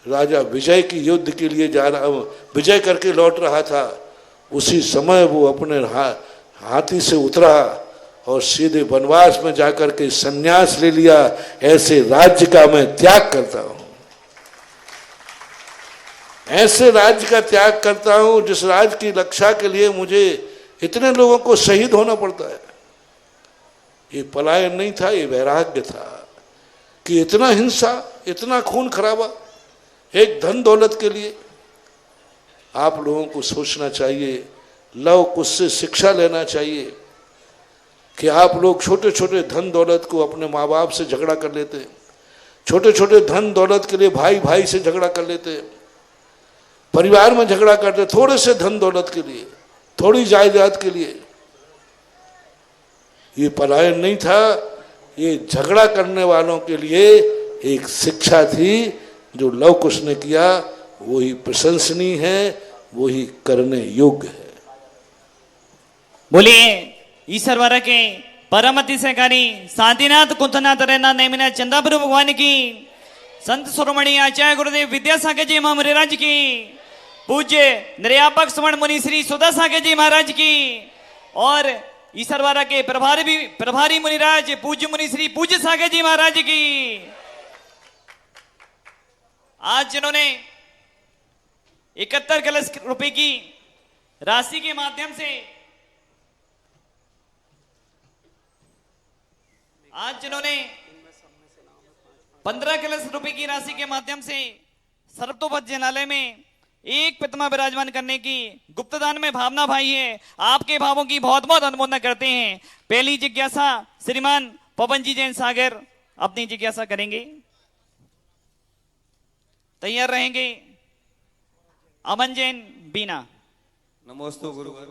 Speaker 2: राजा विजय की युद्ध के लिए जा रहा, विजय करके लौट रहा था, उसी समय वो अपने हाथी से उतरा और सीधे वनवास में जाकर के संन्यास ले लिया। ऐसे राज्य का मैं त्याग करता हूं, ऐसे राज्य का त्याग करता हूं जिस राज्य की रक्षा के लिए मुझे इतने लोगों को शहीद होना पड़ता है। ये पलायन नहीं था, ये वैराग्य था कि इतना हिंसा, इतना खून खराबा एक धन दौलत के लिए। आप लोगों को सोचना चाहिए, लव कुश से शिक्षा लेना चाहिए कि आप लोग छोटे छोटे धन दौलत को अपने माँ बाप से झगड़ा कर लेते हैं, छोटे छोटे धन दौलत के लिए भाई भाई से झगड़ा कर लेते हैं, परिवार में झगड़ा करते, थोड़े से धन दौलत के लिए, थोड़ी जायदाद के लिए। ये पलायन नहीं था, ये झगड़ा करने वालों के लिए एक शिक्षा थी। जो लव कुश ने किया वही प्रशंसनीय है, वही करने योग्य है।
Speaker 4: बोलिए ईश्वर के परमति सहकारी शांतिनाथ कुंथनाथ रहना नेमिना चंदाप्रभु भगवान की, संत शिरोमणि आचार्य गुरुदेव विद्यासागर जी महाराज की, पूज्य निर्यापक स्मरण मुनि श्री सुधा सागर जी महाराज की, और ईश्वरवारा के प्रभारी मुनिराज पूज्य मुनि श्री पूज्य सागर जी महाराज की। आज जिन्होंने 71 कलश रुपए की राशि के माध्यम से, आज जिन्होंने 15 कलश रुपए की राशि के माध्यम से सर्वतोपद जनालय में एक प्रतिमा विराजमान करने की गुप्तदान में भावना भाई है, आपके भावों की बहुत बहुत अनुमोदना करते हैं। पहली जिज्ञासा श्रीमान पवन जी जैन सागर अपनी जिज्ञासा करेंगे, तैयार रहेंगे। अमन जैन बीना।
Speaker 5: नमोस्तु गुरुवर।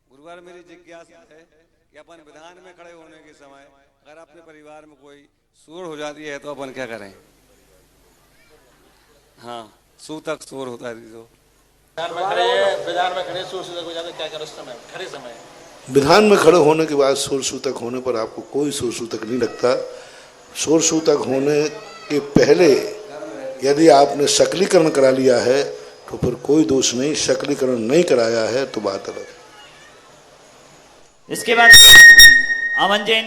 Speaker 5: गुरुवार मेरी जिज्ञासा है कि अपन विधान में खड़े होने के समय अगर अपने परिवार में कोई सूर हो जाती है तो अपन क्या करें? हाँ, सूतक सूर होता है तो
Speaker 6: विधान में खड़े सूर सूतक हो जाते, क्या करो उस समय खड़े समय?
Speaker 2: विधान में खड़े होने के बाद सूर सूतक होने पर आपको कोई सूर सूतक नहीं लगता। सूर सूतक होने के पहले यदि आपने शकलीकरण करा लिया है तो फिर कोई दोष नहीं, शकलीकरण नहीं कराया है तो बात अलग।
Speaker 4: इसके बाद अमन जैन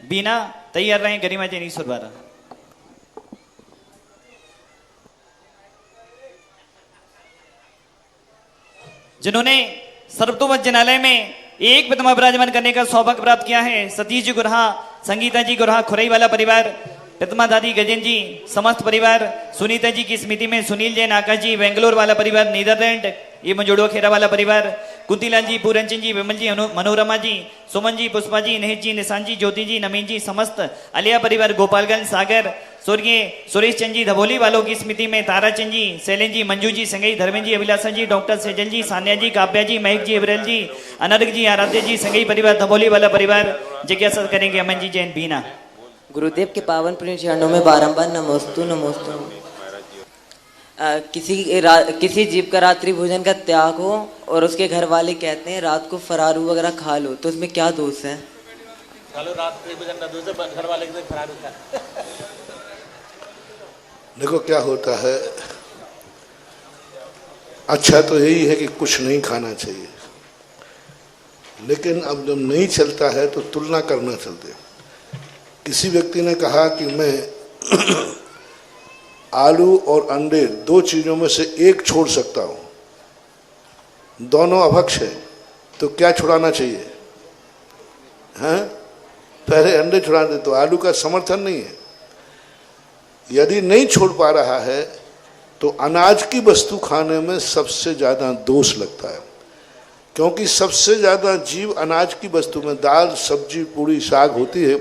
Speaker 4: बीना, तैयार रहें। गरिमा जैन ईश्वर बारा। जिन्होंने सर्वतोपद जनालय में एक प्रतिमा विराजमान करने का सौभाग्य प्राप्त किया है, सतीश जी गुरहा, संगीता जी गुरहा खुरई वाला परिवार, प्रतिमा दादी गजेंद्र जी समस्त परिवार, सुनीता जी की स्मृति में सुनील जैन आकाश जी बेंगलोर वाला परिवार, नीदरलैंड ये मंजोड़ो खेरा वाला परिवार, कुंतीलाल जी, पूरनचंद जी, विमल जी, मनोरमा जी, सुमन जी, पुष्पा जी, नेहित जी, निशांत जी, ज्योति जी, नमीन जी, समस्त अलिया परिवार, गोपालगंज सागर, स्वर्गीय सुरेश चंद जी धबोली वालों की स्मृति में ताराचंद जी, शैलेन जी, मंजू जी, संगई, धर्मेंद्र जी, अभिलाषा जी, डॉक्टर सेजल जी, सान्या जी, काव्या जी, महक जी, अविरल जी, अनर्घ जी, आराध्य जी, संगई परिवार, धबोली वाला परिवार। जिज्ञासा करेंगे अमन जी जैन बीना।
Speaker 7: गुरुदेव के पावन पुण्य चरणों में बारंबार नमोस्तु नमोस्तु। किसी जीव का रात्रि भोजन का त्याग हो और उसके घर वाले कहते हैं रात को फरारू वगैरह खा लो, तो उसमें क्या दोष है?
Speaker 6: खा लो रात्रि भोजन का दोष है, घर वाले के फरारू खा।
Speaker 2: देखो क्या होता है, अच्छा तो यही है कि कुछ नहीं खाना चाहिए, लेकिन अब जब नहीं चलता है तो तुलना करना चलते। किसी व्यक्ति ने कहा कि मैं आलू और अंडे दो चीजों में से एक छोड़ सकता हूं, दोनों अभक्ष है, तो क्या छुड़ाना चाहिए? हैं? पहले अंडे छुड़ा दे, तो आलू का समर्थन नहीं है। यदि नहीं छोड़ पा रहा है तो अनाज की वस्तु खाने में सबसे ज्यादा दोष लगता है, क्योंकि सबसे ज्यादा जीव अनाज की वस्तु में, दाल सब्जी पूरी साग होती है,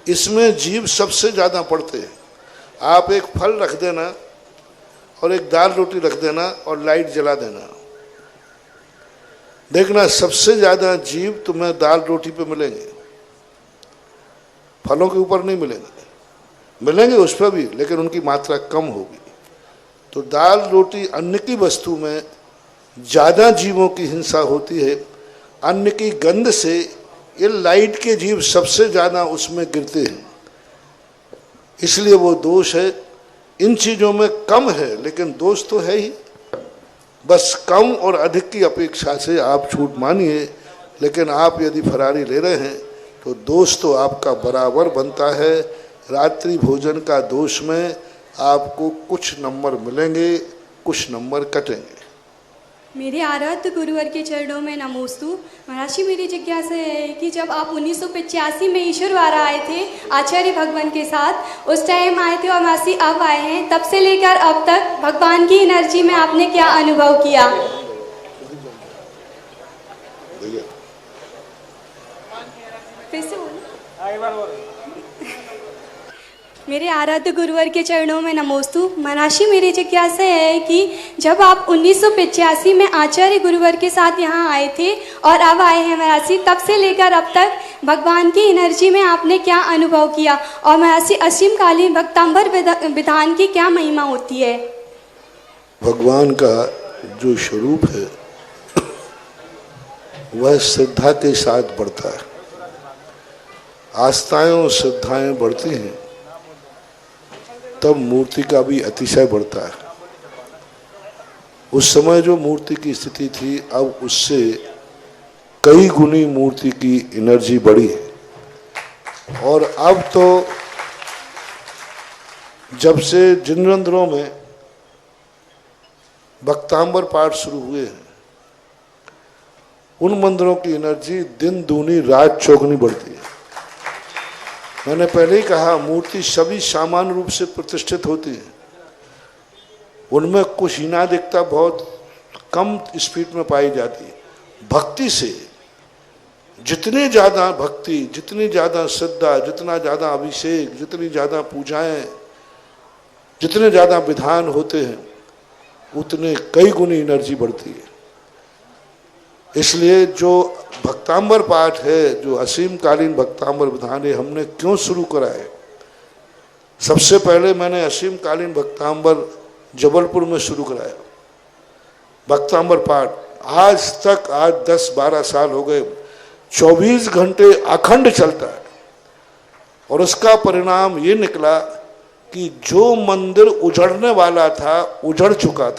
Speaker 2: इसमें जीव सबसे ज्यादा पड़ते हैं। आप एक फल रख देना और एक दाल रोटी रख देना और लाइट जला देना, देखना सबसे ज्यादा जीव तुम्हें दाल रोटी पे मिलेंगे, फलों के ऊपर नहीं मिलेंगे। मिलेंगे उस पर भी, लेकिन उनकी मात्रा कम होगी। तो दाल रोटी अन्न की वस्तु में ज़्यादा जीवों की हिंसा होती है। अन्न की गंध से ये लाइट के जीव सबसे ज़्यादा उसमें गिरते हैं, इसलिए वो दोष है। इन चीज़ों में कम है, लेकिन दोष तो है ही। बस कम और अधिक की अपेक्षा से आप छूट मानिए, लेकिन आप यदि फरारी ले रहे हैं तो दोष तो आपका बराबर बनता है। रात्रि भोजन का दोष में आपको कुछ नंबर मिलेंगे, कुछ नंबर कटेंगे।
Speaker 8: मेरे आराध्य गुरुवर के चरणों में नमोस्तु। महाराज जी, मेरी जिज्ञासा है कि जब आप 1985 में ईश्वरवारा आए थे आचार्य भगवान के साथ, उस टाइम आए थे और महाराज जी अब आए हैं, तब से लेकर अब तक भगवान की एनर्जी में आपने क्या अनुभव किया? फिर से बोलो। मेरे आराध्य गुरुवर के चरणों में नमोस्तु। महाराज जी, मेरी जिज्ञासा है कि जब आप 1985 में आचार्य गुरुवर के साथ यहाँ आए थे और अब आए हैं महाराज जी, तब से लेकर अब तक भगवान की एनर्जी में आपने क्या अनुभव किया? और महाराज जी, असीमकालीन भक्तांबर विधान की क्या महिमा होती है?
Speaker 2: भगवान का जो स्वरूप है वह श्रद्धा के साथ बढ़ता है। आस्थाएं और श्रद्धाएं बढ़ती हैं तब मूर्ति का भी अतिशय बढ़ता है। उस समय जो मूर्ति की स्थिति थी, अब उससे कई गुनी मूर्ति की एनर्जी बढ़ी है। और अब तो जब से जिन मंदिरों में भक्तांबर पाठ शुरू हुए हैं, उन मंदिरों की एनर्जी दिन दूनी रात चौगुनी बढ़ती है। मैंने पहले ही कहा, मूर्ति सभी सामान्य रूप से प्रतिष्ठित होती है, उनमें कुछ हीनादिकता बहुत कम स्पीड में पाई जाती है। भक्ति से जितनी ज़्यादा भक्ति, जितनी ज़्यादा श्रद्धा, जितना ज़्यादा अभिषेक, जितनी ज़्यादा पूजाएं, जितने ज़्यादा विधान होते हैं, उतने कई गुनी एनर्जी बढ़ती है। इसलिए जो भक्तांबर पाठ है, जो असीमकालीन भक्तांबर विधान है, हमने क्यों शुरू करा है? सबसे पहले मैंने असीमकालीन भक्तांबर जबलपुर में शुरू कराया। भक्तांबर पाठ आज तक, आज 10-12 साल हो गए, 24 घंटे अखंड चलता है। और उसका परिणाम ये निकला कि जो मंदिर उजड़ने वाला था, उजड़ चुका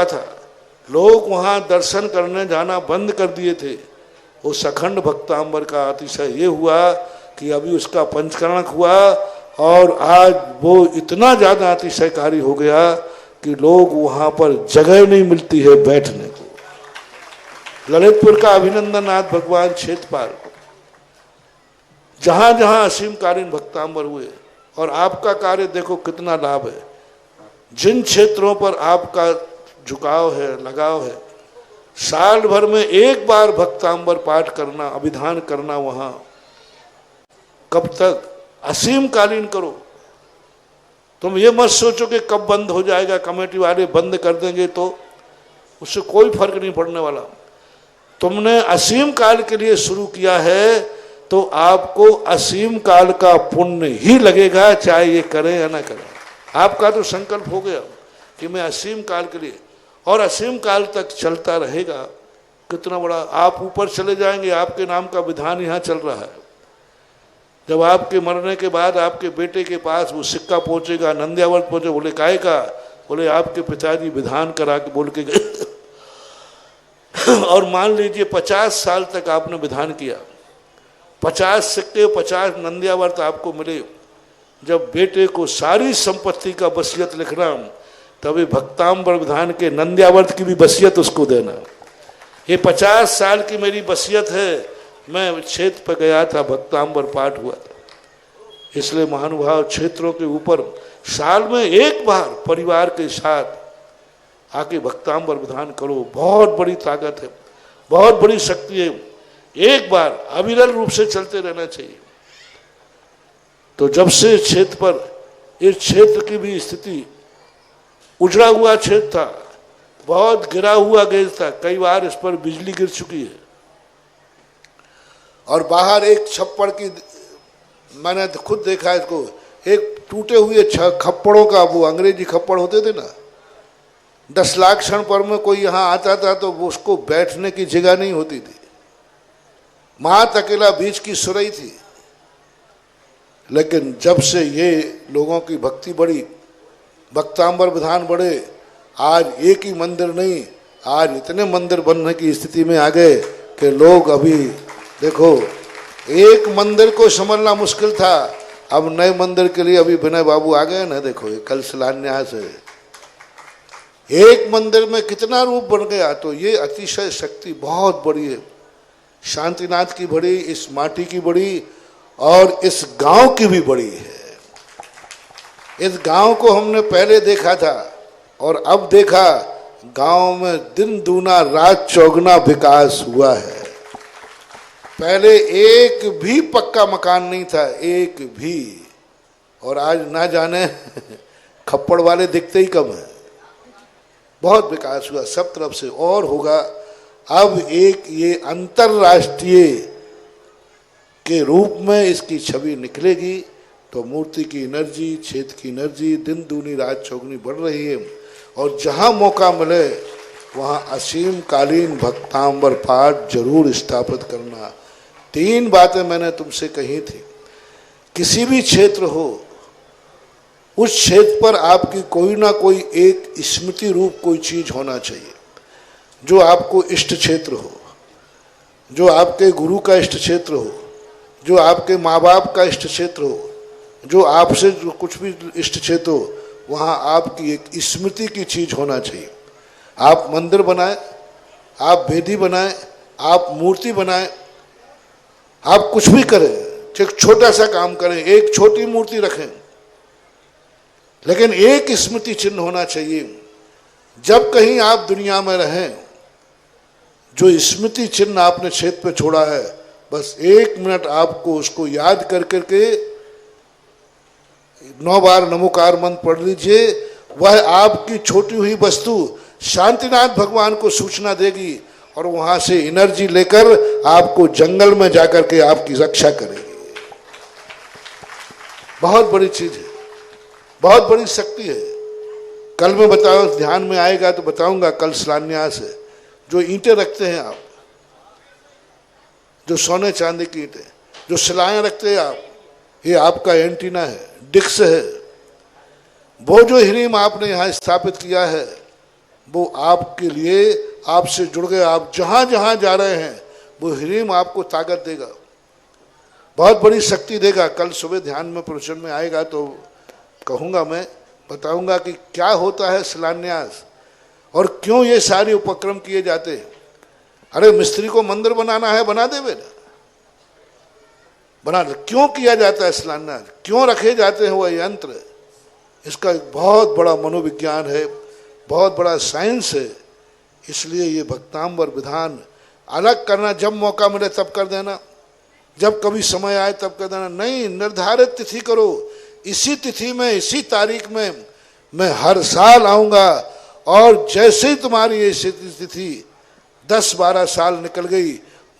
Speaker 2: था। लोग वहाँ दर्शन करने जाना बंद कर दिए थे। उस अखंड भक्तांबर का अतिशय ये हुआ कि अभी उसका पंचकरण हुआ और आज वो इतना ज़्यादा अतिशयकारी हो गया कि लोग वहाँ पर जगह नहीं मिलती है बैठने को। ललितपुर का अभिनंदननाथ भगवान क्षेत्रपाल, जहाँ जहाँ असीमकालीन भक्तांबर हुए, और आपका कार्य देखो कितना लाभ है। जिन क्षेत्रों पर आपका झुकाव है, लगाव है, साल भर में एक बार भक्तांबर पाठ करना, अभिधान करना, वहां कब तक असीमकालीन करो। तुम ये मत सोचो कि कब बंद हो जाएगा, कमेटी वाले बंद कर देंगे, तो उससे कोई फर्क नहीं पड़ने वाला। तुमने असीम काल के लिए शुरू किया है तो आपको असीम काल का पुण्य ही लगेगा, चाहे ये करें या ना करें। आपका तो संकल्प हो गया कि मैं असीम काल के लिए, और असीम काल तक चलता रहेगा। कितना बड़ा आप ऊपर चले जाएंगे। आपके नाम का विधान यहाँ चल रहा है। जब आपके मरने के बाद आपके बेटे के पास वो सिक्का पहुंचेगा, नंदियावर्त पहुंचे, बोले काहे का? बोले आपके पिताजी विधान करा के बोल के गए। और मान लीजिए 50 साल तक आपने विधान किया, 50 सिक्के, 50 नंदियावर्त आपको मिले। जब बेटे को सारी संपत्ति का वसीयत लिखना, तभी भक्तांबर विधान के नंदियावर्त की भी वसीयत उसको देना। ये 50 साल की मेरी वसीयत है। मैं क्षेत्र पर गया था, भक्तांबर पाठ हुआ था। इसलिए महानुभाव क्षेत्रों के ऊपर साल में एक बार परिवार के साथ आके भक्तांबर विधान करो। बहुत बड़ी ताकत है, बहुत बड़ी शक्ति है। एक बार अविरल रूप से चलते रहना चाहिए। तो जब से क्षेत्र पर, इस क्षेत्र की भी स्थिति उजड़ा हुआ क्षेत्र था, बहुत गिरा हुआ गेज था, कई बार इस पर बिजली गिर चुकी है। और बाहर एक छप्पड़ की, मैंने खुद देखा इसको, एक टूटे हुए खप्पड़ों का, वो अंग्रेजी खप्पड़ होते थे ना, 10 लाख क्षण पर में कोई यहाँ आता था तो वो उसको बैठने की जगह नहीं होती थी। मात अकेला बीच की सुरई थी। लेकिन जब से ये लोगों की भक्ति बढ़ी, भक्तांबर विधान बढ़े, आज एक ही मंदिर नहीं, आज इतने मंदिर बनने की स्थिति में आ गए कि लोग अभी देखो एक मंदिर को संभालना मुश्किल था, अब नए मंदिर के लिए अभी विनय बाबू आ गए ना, देखो ये कल शिलान्यास है। एक मंदिर में कितना रूप बन गया, तो ये अतिशय शक्ति बहुत बड़ी है। शांतिनाथ की बड़ी, इस माटी की बड़ी, और इस गांव की भी बड़ी है। इस गांव को हमने पहले देखा था और अब देखा, गांव में दिन दूना रात चौगुना विकास हुआ है। पहले एक भी पक्का मकान नहीं था, एक भी, और आज ना जाने खप्पड़ वाले दिखते ही कम है। बहुत विकास हुआ सब तरफ से, और होगा। अब एक ये अंतरराष्ट्रीय के रूप में इसकी छवि निकलेगी, तो मूर्ति की एनर्जी, क्षेत्र की एनर्जी दिन दूनी रात चौगुनी बढ़ रही है। और जहाँ मौका मिले वहाँ असीम कालीन भक्तांबर पाठ जरूर स्थापित करना। 3 बातें मैंने तुमसे कही थी। किसी भी क्षेत्र हो, उस क्षेत्र पर आपकी कोई ना कोई एक स्मृति रूप कोई चीज होना चाहिए, जो आपको इष्ट क्षेत्र हो, जो आपके गुरु का इष्ट क्षेत्र हो, जो आपके माँ बाप का इष्ट क्षेत्र हो, जो आपसे जो कुछ भी इष्ट क्षेत्र हो, वहाँ आपकी एक स्मृति की चीज होना चाहिए। आप मंदिर बनाए, आप वेदी बनाए, आप मूर्ति बनाए, आप कुछ भी करें, एक छोटा सा काम करें, एक छोटी मूर्ति रखें, लेकिन एक स्मृति चिन्ह होना चाहिए। जब कहीं आप दुनिया में रहें, जो स्मृति चिन्ह आपने क्षेत्र पे छोड़ा है, बस 1 मिनट आपको उसको याद कर करके 9 बार नमोकार मंत्र पढ़ लीजिए। वह आपकी छोटी हुई वस्तु शांतिनाथ भगवान को सूचना देगी, और वहां से एनर्जी लेकर आपको जंगल में जाकर के आपकी रक्षा करेगी। बहुत बड़ी चीज है, बहुत बड़ी शक्ति है। कल मैं बताओ, ध्यान में आएगा तो बताऊंगा, कल शिलान्यास है। जो ईंटें रखते हैं आप, जो सोने चांदी की ईंटें, जो शिलाएं रखते हैं आप, ये आपका एंटीना है, डिक्स है। वो जो हिरीम आपने यहाँ स्थापित किया है, वो आपके लिए, आपसे जुड़ गए। आप जहां जहां जा रहे हैं, वो हिरीम आपको ताकत देगा, बहुत बड़ी शक्ति देगा। कल सुबह ध्यान में प्रवचन में आएगा तो कहूँगा, मैं बताऊंगा कि क्या होता है शिलान्यास और क्यों ये सारे उपक्रम किए जाते हैं। अरे मिस्त्री को मंदिर बनाना है, बना देवे ना, बना दे। क्यों किया जाता है शिलान्यास, क्यों रखे जाते हैं वह यंत्र, इसका एक बहुत बड़ा मनोविज्ञान है, बहुत बड़ा साइंस है। इसलिए ये भक्तांबर विधान अलग करना, जब मौका मिले तब कर देना, जब कभी समय आए तब कर देना, नहीं, निर्धारित तिथि करो। इसी तिथि में, इसी तारीख में मैं हर साल आऊँगा, और जैसे ही तुम्हारी ये तिथि 10-12 साल निकल गई,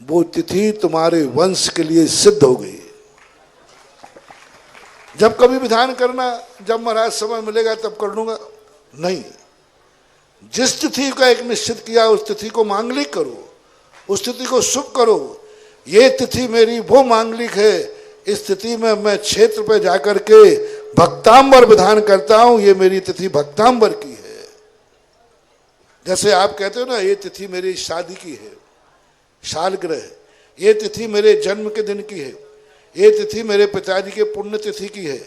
Speaker 2: वो तिथि तुम्हारे वंश के लिए सिद्ध हो गई। जब कभी विधान करना, जब महाराज समय मिलेगा तब कर लूँगा, नहीं। जिस तिथि का एक निश्चित किया, उस तिथि को मांगलिक करो, उस तिथि को शुभ करो। ये तिथि मेरी वो मांगलिक है, इस तिथि में मैं क्षेत्र पे जाकर के भक्तांबर विधान करता हूं, ये मेरी तिथि भक्तांबर की है। जैसे आप कहते हो ना, ये तिथि मेरी शादी की है, सालगिरह, ये तिथि मेरे जन्म के दिन की है, ये तिथि मेरे पिताजी के पुण्य तिथि की है,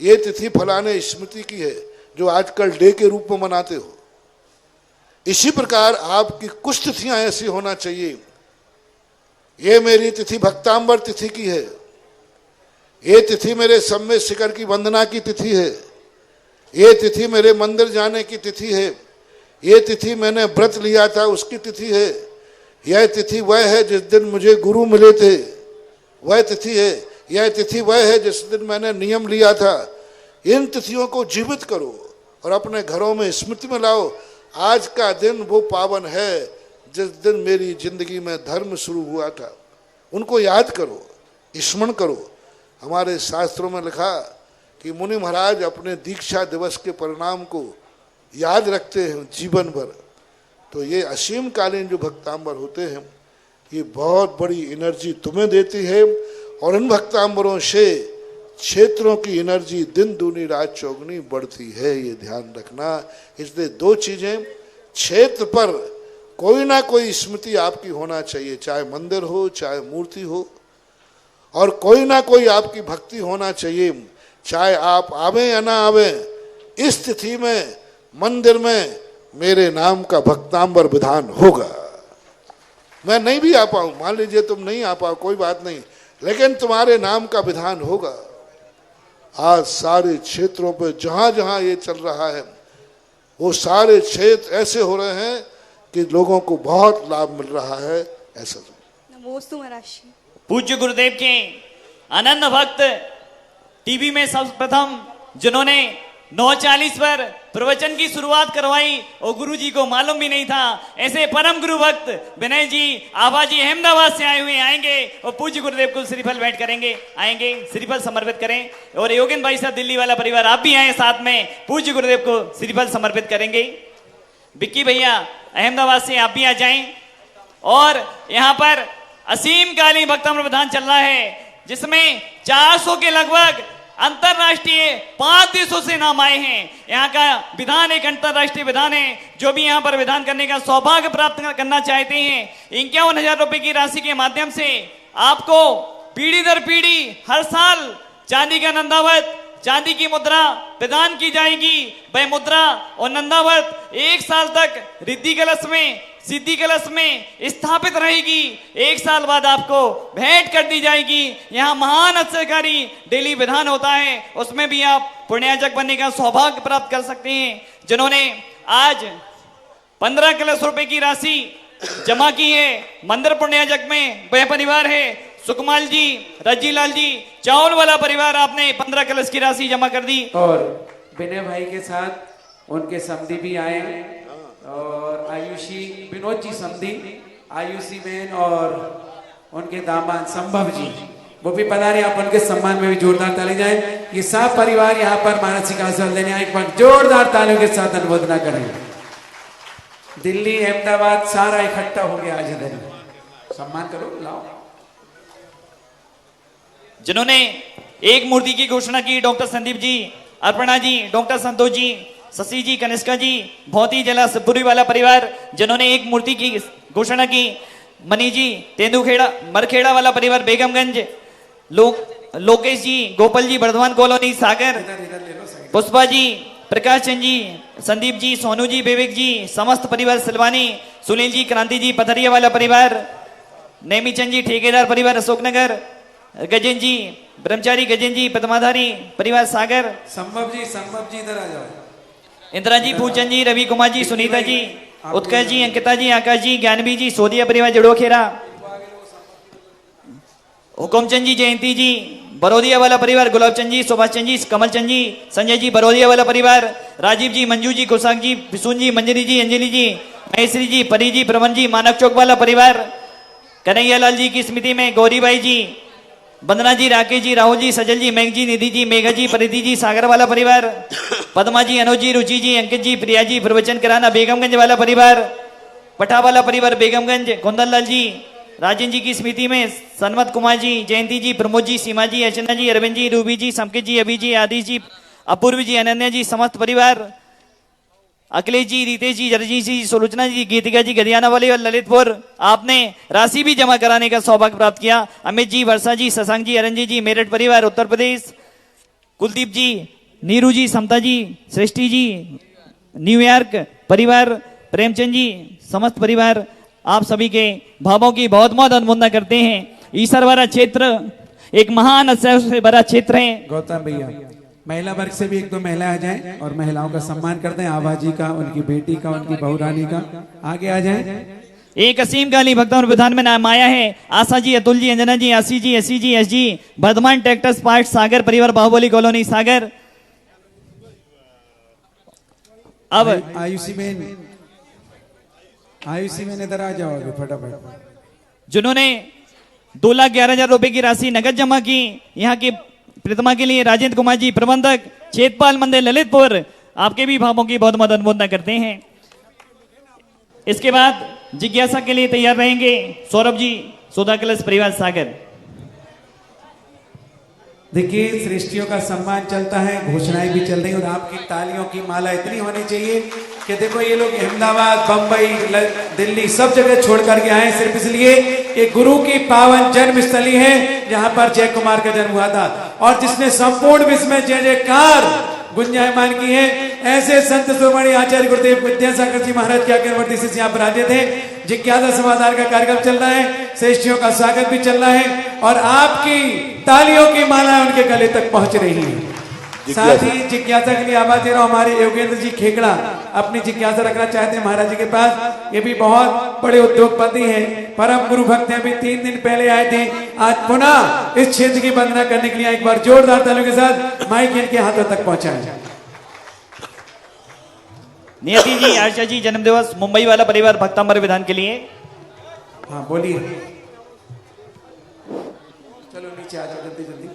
Speaker 2: ये तिथि फलाने स्मृति की है, जो आजकल डे के रूप में मनाते हो। इसी प्रकार आपकी कुछ तिथियां ऐसी होना चाहिए, ये मेरी तिथि भक्तांबर तिथि की है, ये तिथि मेरे सम्मेद शिखर की वंदना की तिथि है, ये तिथि मेरे मंदिर जाने की तिथि है, ये तिथि मैंने व्रत लिया था उसकी तिथि है, यह तिथि वह है जिस दिन मुझे गुरु मिले थे, वह तिथि है, यह तिथि वह है जिस दिन मैंने नियम लिया था। इन तिथियों को जीवित करो और अपने घरों में स्मृति में लाओ। आज का दिन वो पावन है जिस दिन मेरी जिंदगी में धर्म शुरू हुआ था, उनको याद करो, स्मरण करो। हमारे शास्त्रों में लिखा कि मुनि महाराज अपने दीक्षा दिवस के परिणाम को याद रखते हैं जीवन भर। तो ये असीम कालीन जो भक्तांबर होते हैं, ये बहुत बड़ी एनर्जी तुम्हें देती है, और इन भक्तांबरों से क्षेत्रों की एनर्जी दिन दूनी रात चौगुनी बढ़ती है, ये ध्यान रखना। इसलिए 2 चीजें, क्षेत्र पर कोई ना कोई स्मृति आपकी होना चाहिए, चाहे मंदिर हो चाहे मूर्ति हो, और कोई ना कोई आपकी भक्ति होना चाहिए, चाहे आप आवे या ना आवे। इस तिथि में मंदिर में मेरे नाम का भक्तांबर विधान होगा। मैं नहीं भी आ पाऊं, मान लीजिए तुम नहीं आ पाओ, कोई बात नहीं, लेकिन तुम्हारे नाम का विधान होगा। आज सारे क्षेत्रों पर जहां जहां ये चल रहा है, वो सारे क्षेत्र ऐसे हो रहे हैं कि लोगों को बहुत लाभ मिल रहा है। ऐसा
Speaker 8: नमोस्तु महाराज।
Speaker 4: पूज्य गुरुदेव के अनंत भक्त टीवी में सर्वप्रथम जिन्होंने 9:40 पर प्रवचन की शुरुआत करवाई और गुरु जी को मालूम भी नहीं था, ऐसे परम गुरु भक्त विनय जी आभा जी अहमदाबाद से आए हुए आएंगे और पूज्य गुरुदेव को श्रीफल भेंट करेंगे, आएंगे श्रीफल समर्पित करें। और योगेंद्र भाई साहब दिल्ली वाला परिवार आप भी आए साथ में, पूज्य गुरुदेव को श्रीफल समर्पित करेंगे। विक्की भैया अहमदाबाद से आप भी आ जाएं। और यहाँ पर असीम कालीन भक्तामृत विधान चल रहा है, जिसमें 400 के लगभग अंतरराष्ट्रीय 5 देशों से नाम आए हैं। यहाँ का विधान एक अंतरराष्ट्रीय विधान है। जो भी यहाँ पर विधान करने का सौभाग्य प्राप्त करना चाहते हैं, 51,000 रुपए की राशि के माध्यम से आपको पीढ़ी दर पीढ़ी हर साल चांदी का नंदावत, चांदी की मुद्रा प्रदान की जाएगी। वह मुद्रा और नंदावत 1 साल तक रिद्धि कलश में, सिद्धि कलश में स्थापित रहेगी। 1 साल बाद आपको भेंट कर दी जाएगी। यहाँ महान आश्चर्यकारी डेली विधान होता है, उसमें भी आप पुण्याजक बनने का सौभाग्य प्राप्त कर सकते हैं। जिन्होंने आज 15 कलश रुपए की राशि जमा की है मंदिर पुण्याजक में, वह परिवार है सुकमाल जी, रजीलाल जी, चावल वाला परिवार, आपने 15 कलश की राशि जमा कर दी।
Speaker 9: और विनय भाई के साथ उनके समधी भी आए और आयुषी विनोद जी समधी, आयुषी बहन और उनके दामाद संभव जी, वो भी पधारे। आप उनके सम्मान में भी जोरदार ताली जाए। ये सब परिवार यहाँ पर मानसिक आशीर्वाद लेने आए, एक बार जोरदार तालियों के साथ अनुमोदना करें। दिल्ली अहमदाबाद सारा इकट्ठा हो गया आज इधर, सम्मान करो, लाओ।
Speaker 4: जिन्होंने एक मूर्ति की घोषणा की, डॉक्टर संदीप जी, अर्पणा जी, डॉक्टर संतोष जी, शशि जी, कनिष्का जी, भौती जला सपुरी वाला परिवार जिन्होंने एक मूर्ति की घोषणा की, मनी जी, तेंदुखेड़ा मरखेड़ा वाला परिवार, बेगमगंज, लोकेश जी, गोपाल जी, बर्धमान कॉलोनी, सागर, पुष्पा जी, प्रकाश चंद जी, संदीप जी, सोनू जी, विवेक जी, समस्त परिवार सिलवानी, सुनील जी, क्रांति जी, पथरिया वाला परिवार, नेमीचंद जी, ठेकेदार परिवार अशोकनगर, गजेंद्र जी, ब्रह्मचारी गजेंद्र जी, पद्माधारी परिवार सागर,
Speaker 9: संभव जी इधर आ जाओ,
Speaker 4: इंदिरा जी, पूजन जी, रवि कुमार जी, सुनीता जी, उत्कर्ष जी, अंकिता जी, आकाश जी, ज्ञानवी जी, सोदिया परिवार जड़ोखेरा, हुकुमचंद जी, जयंती जी, बरोदिया वाला परिवार, गुलाबचंद जी, सुभाष चंद जी, कमलचंद जी, संजय जी, बरोदिया वाला परिवार, राजीव जी, मंजू जी, कुशाक जी, पिसून जी, मंजरी जी, अंजलि जी, महेश्वरी जी, परी जी, प्रमन जी, मानक चौक वाला परिवार, कन्हैया लाल जी की स्मृति में गौरी बाई जी, वंदना जी, राकेश जी, राहुल जी, सजल जी, मेघ जी, निधि जी, मेघा जी, परिधि जी, सागर वाला परिवार, पद्मा जी, अनुज जी, रुचि जी, अंकित जी, प्रिया जी, प्रवचन कराना बेगमगंज वाला परिवार, पठा वाला परिवार बेगमगंज, कुंदन लाल जी, राजन जी की स्मृति में सनमत कुमार जी, जयंती जी, प्रमोद जी, सीमा जी, अर्चना जी, अरविंद जी, रूबी जी, संकित जी, अभी जी, आदिश जी, अपूर्व जी, अनन्या जी, समस्त परिवार, अखिलेश जी, रितेश जी, जरजी जी, सुलोचना जी, गीतिका जी, गदियाना वाले और ललितपुर, आपने राशि भी जमा कराने का सौभाग्य प्राप्त किया। अमित जी, वर्षा जी, शशांक जी, अरंजी जी, मेरठ परिवार उत्तर प्रदेश, कुलदीप जी, नीरू जी, समता जी, सृष्टि जी, न्यूयॉर्क परिवार, प्रेमचंद जी, समस्त परिवार, आप सभी के भावों की बहुत बहुत अनुमोदना करते हैं। ईश्वर वाला क्षेत्र एक महान से बड़ा क्षेत्र है।
Speaker 9: गौतम भैया, महिला वर्ग से भी 1-2 महिला आ जाएं और महिलाओं का सम्मान करते हैं। आभा जी का, उनकी बेटी का, उनकी बहुरानी का, आगे आ जाएं।
Speaker 4: एक असीम काली भक्तों और विधान में नाम आया है। आशा जी, अतुल जी, अंजना जी, आशी जी, एसी जी, एस जी, वर्धमान ट्रैक्टर्स पार्ट सागर परिवार, बाहुबली कॉलोनी सागर। अब
Speaker 9: आयुषी में इधर आ जाओगे फटाफट।
Speaker 4: जिन्होंने 2,11,000 रुपए की राशि नगद जमा की, यहाँ की प्रतिमा के लिए राजेंद्र कुमार जी, प्रबंधक छेदपाल मंदिर ललितपुर, आपके भी भावों की बहुत बहुत अनुमोदना करते हैं। इसके बाद जिज्ञासा के लिए तैयार रहेंगे सौरभ जी, सोदा कलश परिवार सागर।
Speaker 9: देखिए सृष्टियों का सम्मान चलता है, घोषणाएं भी चल रही और आपकी तालियों की माला इतनी होनी चाहिए कि देखो ये लोग अहमदाबाद, बंबई, दिल्ली सब जगह छोड़ करके आए सिर्फ इसलिए कि गुरु की पावन जन्मस्थली है जहां पर जय कुमार का जन्म हुआ था और जिसने संपूर्ण विश्व में जय जयकार गुंजायमान की है। ऐसे संत शिरोमणि आचार्य गुरुदेव विद्यासागर जी महाराज के आज्ञावर्ती शिष्य यहाँ पर आते थे। जिज्ञासा समाधान का कार्यक्रम चल रहा है, श्रेष्ठियों का स्वागत भी चल रहा है और आपकी तालियों की माला उनके गले तक पहुंच रही है। साथ ही जिज्ञासा के लिए आवाज दे रहा हूं, हमारे योगेंद्र जी खेकड़ा अपनी जिज्ञासा रखना चाहते हैं महाराज जी के पास। ये भी बहुत बड़े उद्योगपति हैं, परम गुरु भक्त हैं, अभी 3 दिन पहले आए थे, आज पुनः इस क्षेत्र की वंदना करने के लिए एक बार जोरदार तालियों के साथ माइक इनके हाथों तक पहुंचाएं।
Speaker 4: नियति जी, आशा जी जन्म दिवस मुंबई वाला परिवार भक्तांबर विधान के लिए।
Speaker 9: हाँ बोलिए, चलो नीचे आ जाओ जल्दी जल्दी।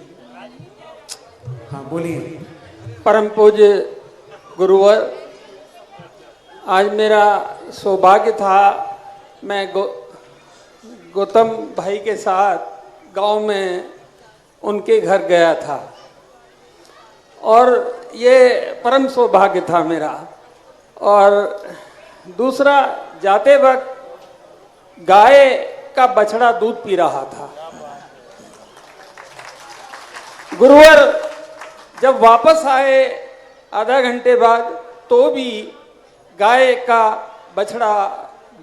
Speaker 9: हाँ बोलिए।
Speaker 10: परम पूज्य गुरुवर, आज मेरा सौभाग्य था, मैं गौतम भाई के साथ गांव में उनके घर गया था और ये परम सौभाग्य था मेरा। और दूसरा, जाते वक्त गाय का बछड़ा दूध पी रहा था। गुरुवर जब वापस आए आधा घंटे बाद तो भी गाय का बछड़ा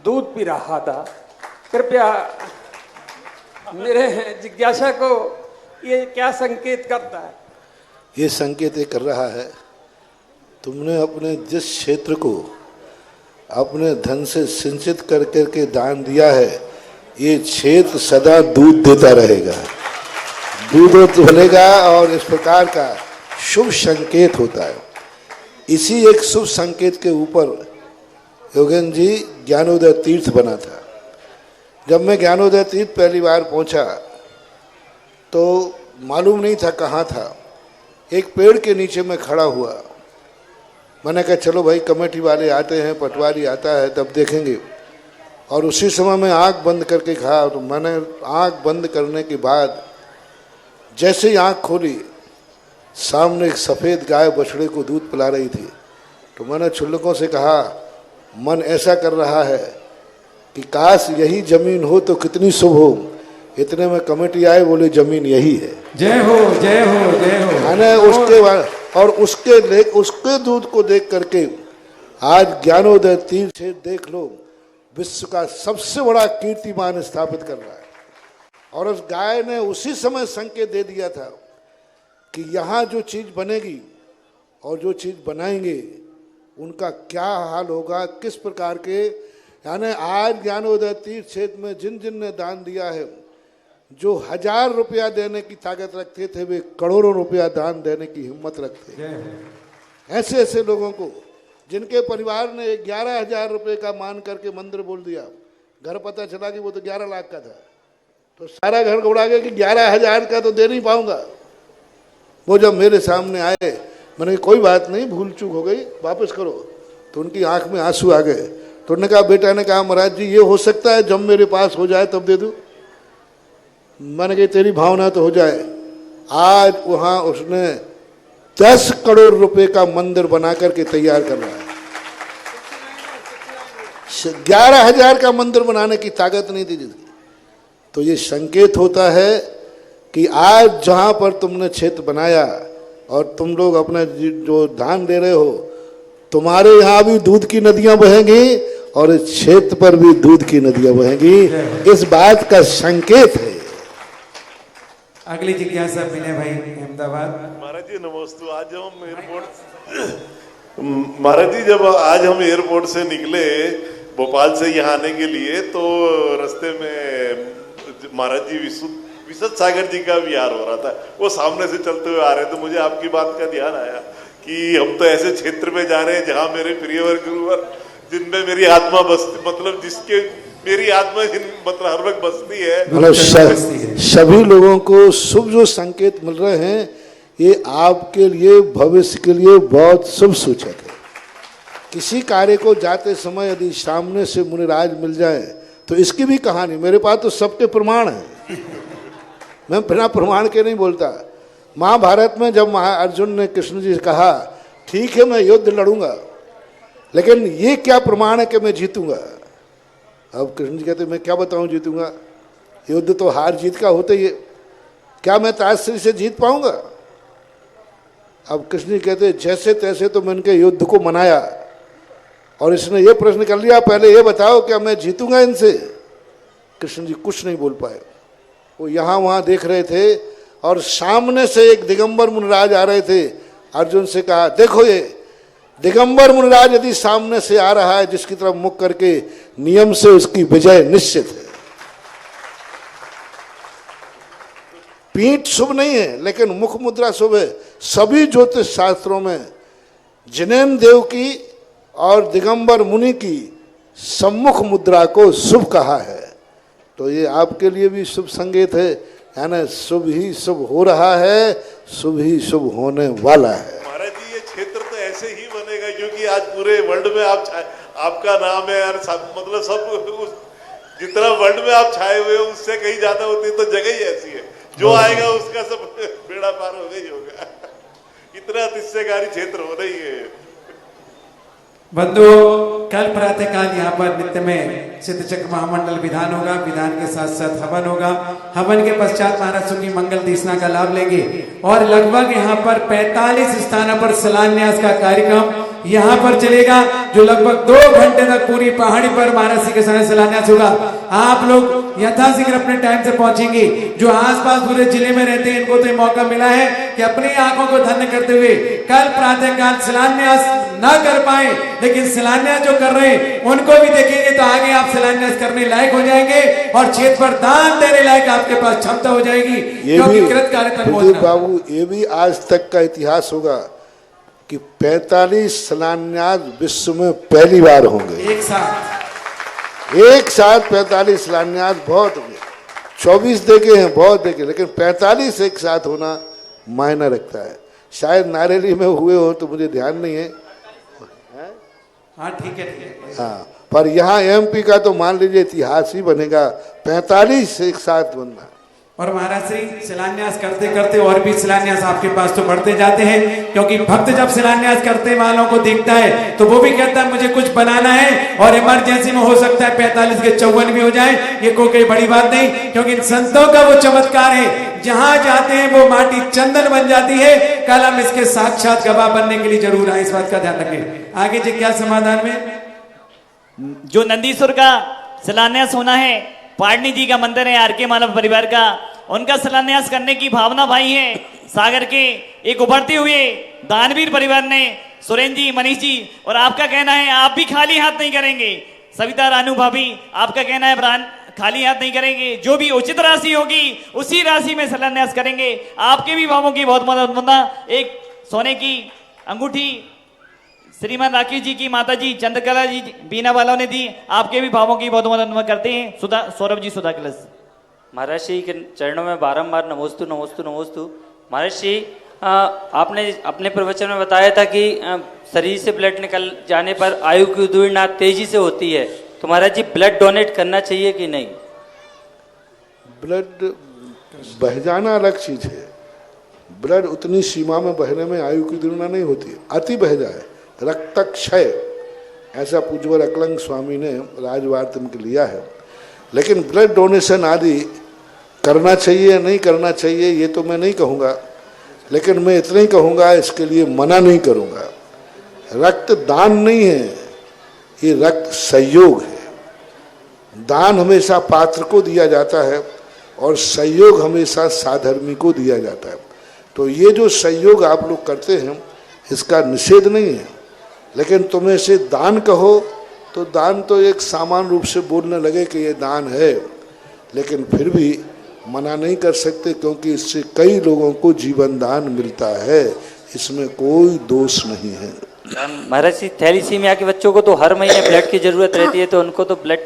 Speaker 10: दूध पी रहा था। कृपया मेरे जिज्ञासा को ये क्या संकेत करता है?
Speaker 2: ये संकेत ये कर रहा है, तुमने अपने जिस क्षेत्र को अपने धन से सिंचित कर करके दान दिया है, ये क्षेत्र सदा दूध देता रहेगा, दूध बनेगा और इस प्रकार का शुभ संकेत होता है। इसी एक शुभ संकेत के ऊपर योगेंद्र जी ज्ञानोदय तीर्थ बना था। जब मैं ज्ञानोदय तीर्थ पहली बार पहुंचा तो मालूम नहीं था कहाँ था। एक पेड़ के नीचे मैं खड़ा हुआ, मैंने कहा चलो भाई कमेटी वाले आते हैं, पटवारी आता है तब देखेंगे। और उसी समय मैं आँख बंद करके खा, तो मैंने आँख बंद करने के बाद जैसे ही आँख खोली, सामने एक सफ़ेद गाय बछड़े को दूध पिला रही थी। तो मैंने छुल्लकों से कहा, मन ऐसा कर रहा है कि काश यही जमीन हो तो कितनी शुभ हो। इतने में कमेटी आए, बोले जमीन यही है।
Speaker 9: जय हो जय हो जय हो।
Speaker 2: मैंने उसके बाद और उसके दूध को देख करके आज ज्ञानोदय तीर्थ देख लो, विश्व का सबसे बड़ा कीर्तिमान स्थापित कर रहा है। और उस गाय ने उसी समय संकेत दे दिया था कि यहाँ जो चीज़ बनेगी और जो चीज़ बनाएंगे उनका क्या हाल होगा, किस प्रकार के। यानी आज ज्ञानोदय तीर्थ क्षेत्र में जिन जिन ने दान दिया है, जो 1000 रुपया देने की ताकत रखते थे, वे करोड़ों रुपया दान देने की हिम्मत रखते हैं। ऐसे ऐसे लोगों को जिनके परिवार ने 11,000 रुपये का मान करके मंदिर बोल दिया, घर पता चला कि वो तो 11 लाख का था, तो सारा घर घबरा गया कि 11,000 का तो दे नहीं पाऊंगा। वो जब मेरे सामने आए, मैंने कहा कोई बात नहीं, भूल चूक हो गई, वापस करो। तो उनकी आंख में आंसू आ गए। तो उन्होंने कहा, बेटा ने कहा, महाराज जी ये हो सकता है जब मेरे पास हो जाए तब दे दूं। मैंने कहा तेरी भावना तो हो जाए। आज वहाँ उसने 10 करोड़ रुपए का मंदिर बना करके तैयार कर रहा है। 11,000 का मंदिर बनाने की ताकत नहीं थी जिसकी। तो ये संकेत होता है कि आज जहाँ पर तुमने क्षेत्र बनाया और तुम लोग अपना जो दान दे रहे हो, तुम्हारे यहाँ भी दूध की नदियां बहेंगी और इस क्षेत्र पर भी दूध की नदियां बहेंगी। इस बात का संकेत है।
Speaker 9: अगली जिज्ञासा विनय भाई अहमदाबाद।
Speaker 11: महाराज जी नमस्ते। आज हम एयरपोर्ट, महाराज जी जब आज हम एयरपोर्ट से निकले भोपाल से यहाँ आने के लिए, तो रास्ते में महाराज जी विशुद्ध सागर जी का विहार हो रहा था, वो सामने से चलते हुए आ रहे। तो मुझे आपकी बात का ध्यान आया कि हम तो ऐसे क्षेत्र में जा रहे हैं जहाँ मेरे प्रियवर गुरुवर, जिनमें मेरी आत्मा बसती, मतलब जिसके मेरी आत्मा मतलब हर वक्त बसती है,
Speaker 2: मतलब सभी लोगों को शुभ जो संकेत मिल रहे हैं, ये आपके लिए भविष्य के लिए बहुत शुभ सूचक है। किसी कार्य को जाते समय यदि सामने से मुनिराज मिल जाए तो इसकी भी कहानी, मेरे पास तो सबके प्रमाण है, मैं बिना प्रमाण के नहीं बोलता। महाभारत में जब अर्जुन ने कृष्ण जी से कहा ठीक है मैं युद्ध लड़ूंगा, लेकिन ये क्या प्रमाण है कि मैं जीतूंगा? अब कृष्ण जी कहते मैं क्या बताऊं जीतूंगा, युद्ध तो हार जीत का होता ही है, क्या मैं ताजश्री से जीत पाऊंगा? अब कृष्ण जी कहते जैसे तैसे तो मैंने युद्ध को मनाया, और इसने ये प्रश्न कर लिया पहले ये बताओ क्या मैं जीतूंगा इनसे? कृष्ण जी कुछ नहीं बोल पाए, वो यहाँ वहाँ देख रहे थे, और सामने से एक दिगंबर मुनिराज आ रहे थे। अर्जुन से कहा देखो ये दिगंबर मुनिराज यदि सामने से आ रहा है जिसकी तरफ मुख करके, नियम से उसकी विजय निश्चित है। पीठ शुभ नहीं है लेकिन मुख मुद्रा शुभ है। सभी ज्योतिष शास्त्रों में जिनेन देव की और दिगंबर मुनि की सम्मुख मुद्रा को शुभ कहा है। तो ये आपके लिए भी शुभ संकेत है, यानी शुभ ही शुभ हो रहा है, शुभ ही शुभ होने वाला है।
Speaker 11: महाराज जी ये क्षेत्र तो ऐसे ही बनेगा क्योंकि आज पूरे वर्ल्ड में आपका नाम है, और मतलब सब जितना वर्ल्ड में आप छाए हुए हो उससे कहीं ज्यादा होती तो जगह ही ऐसी है, जो आएगा उसका सब बेड़ा पार होगा ही होगा। इतना अतिशयकारी क्षेत्र हो रही है।
Speaker 9: बंधु कल प्रातःकाल यहाँ पर नित्य में सिद्ध चक्र महामंडल विधान होगा, विधान के साथ साथ हवन होगा। हवन के पश्चात महाराज की मंगल तीसना का लाभ लेंगे, और लगभग यहाँ पर 45 स्थानों पर शिलान्यास का कार्यक्रम यहाँ पर चलेगा, जो लगभग 2 घंटे तक पूरी पहाड़ी पर महाराज जी के समय शिलान्यास होगा। आप लोग यथाशीघ्र अपने टाइम से पहुंचेंगे। जो आसपास पूरे जिले में रहते हैं इनको तो ये मौका मिला है कि अपनी आंखों को धन्य करते हुए कल प्रातःकाल शिलान्यास ना कर पाए, लेकिन शिलान्यास जो कर रहे हैं उनको भी देखेंगे तो आगे आप शिलान्यास करने लायक हो जाएंगे, और क्षेत्र पर दान देने लायक आपके पास क्षमता हो जाएगी। क्योंकि कृत कार्य तक पहुंचना
Speaker 2: बाबू, ये भी आज तक का इतिहास होगा कि 45 शिलान्यास विश्व में पहली बार होंगे एक साथ 45 शिलान्यास बहुत होंगे। 24 देखे हैं बहुत देखे, लेकिन 45 एक साथ होना मायने रखता है। शायद नारेली में हुए हो तो मुझे ध्यान नहीं है।
Speaker 9: हाँ ठीक है।
Speaker 2: हाँ, पर यहाँ एमपी का तो मान लीजिए इतिहास ही बनेगा, 45 एक साथ बनना।
Speaker 9: और महाराज श्री शिलान्यास करते करते और भी शिलान्यास आपके पास तो बढ़ते जाते हैं, क्योंकि भक्त जब शिलान्यास करते वालों को देखता है तो वो भी कहता है मुझे कुछ बनाना है, और इमरजेंसी में हो सकता है 45 के 54 भी हो जाए, ये कोई बड़ी बात नहीं। क्योंकि संतों का वो चमत्कार है, जहां जाते हैं वो माटी चंदन बन जाती है। कल हम इसके साक्षात गवाह बनने के लिए जरूर आए, इस बात का ध्यान रखें। आगे जिज्ञासा समाधान में
Speaker 4: जो नंदीश्वर का शिलान्यास होना है, पाटनी जी का मंदिर है आर के मानव परिवार का, उनका शिलान्यास करने की भावना भाई है सागर के एक उभरते हुए दानवीर परिवार ने, सुरेंद्र जी, मनीष जी, और आपका कहना है आप भी खाली हाथ नहीं करेंगे। सविता रानू भाभी, आपका कहना है प्राण खाली हाथ नहीं करेंगे, जो भी उचित राशि होगी उसी राशि में शिलान्यास करेंगे। आपके भी भावों की बहुत मदद होना। एक सोने की अंगूठी श्रीमान राकेश जी की माता जी चंद्रकला जी बीना वालों ने दी, आपके भी भावों की बहुत मदद करते हैं। सौरभ जी सुधा कलश।
Speaker 12: महाराज जी के चरणों में बारंबार नमोस्तु नमोस्तु नमोस्तु। महाराज जी आपने अपने प्रवचन में बताया था कि शरीर से ब्लड निकल जाने पर आयु की उद्दीर्णता तेजी से होती है, तो महाराज जी ब्लड डोनेट करना चाहिए कि नहीं?
Speaker 2: ब्लड बह जाना अलग चीज है, ब्लड उतनी सीमा में बहने में आयु की उद्दीर्णता नहीं होती, अति बह जाए रक्तक्षय, ऐसा पूज्यवर अकलंग स्वामी ने राजवार्त में लिया है। लेकिन ब्लड डोनेशन आदि करना चाहिए या नहीं करना चाहिए ये तो मैं नहीं कहूँगा, लेकिन मैं इतना ही कहूँगा इसके लिए मना नहीं करूँगा। रक्त दान नहीं है, ये रक्त सहयोग है। दान हमेशा पात्र को दिया जाता है और सहयोग हमेशा साधर्मी को दिया जाता है। तो ये जो सहयोग आप लोग करते हैं इसका निषेध नहीं है, लेकिन तुम्हें इसे दान कहो तो दान तो एक सामान्य रूप से बोलने लगे कि ये दान है, लेकिन फिर भी मना नहीं कर सकते क्योंकि इससे कई लोगों को जीवन दान मिलता है, इसमें कोई दोष नहीं है।
Speaker 12: महाराज जी थैलीसीमिया के बच्चों को तो हर महीने ब्लड की जरूरत रहती है, तो उनको तो ब्लड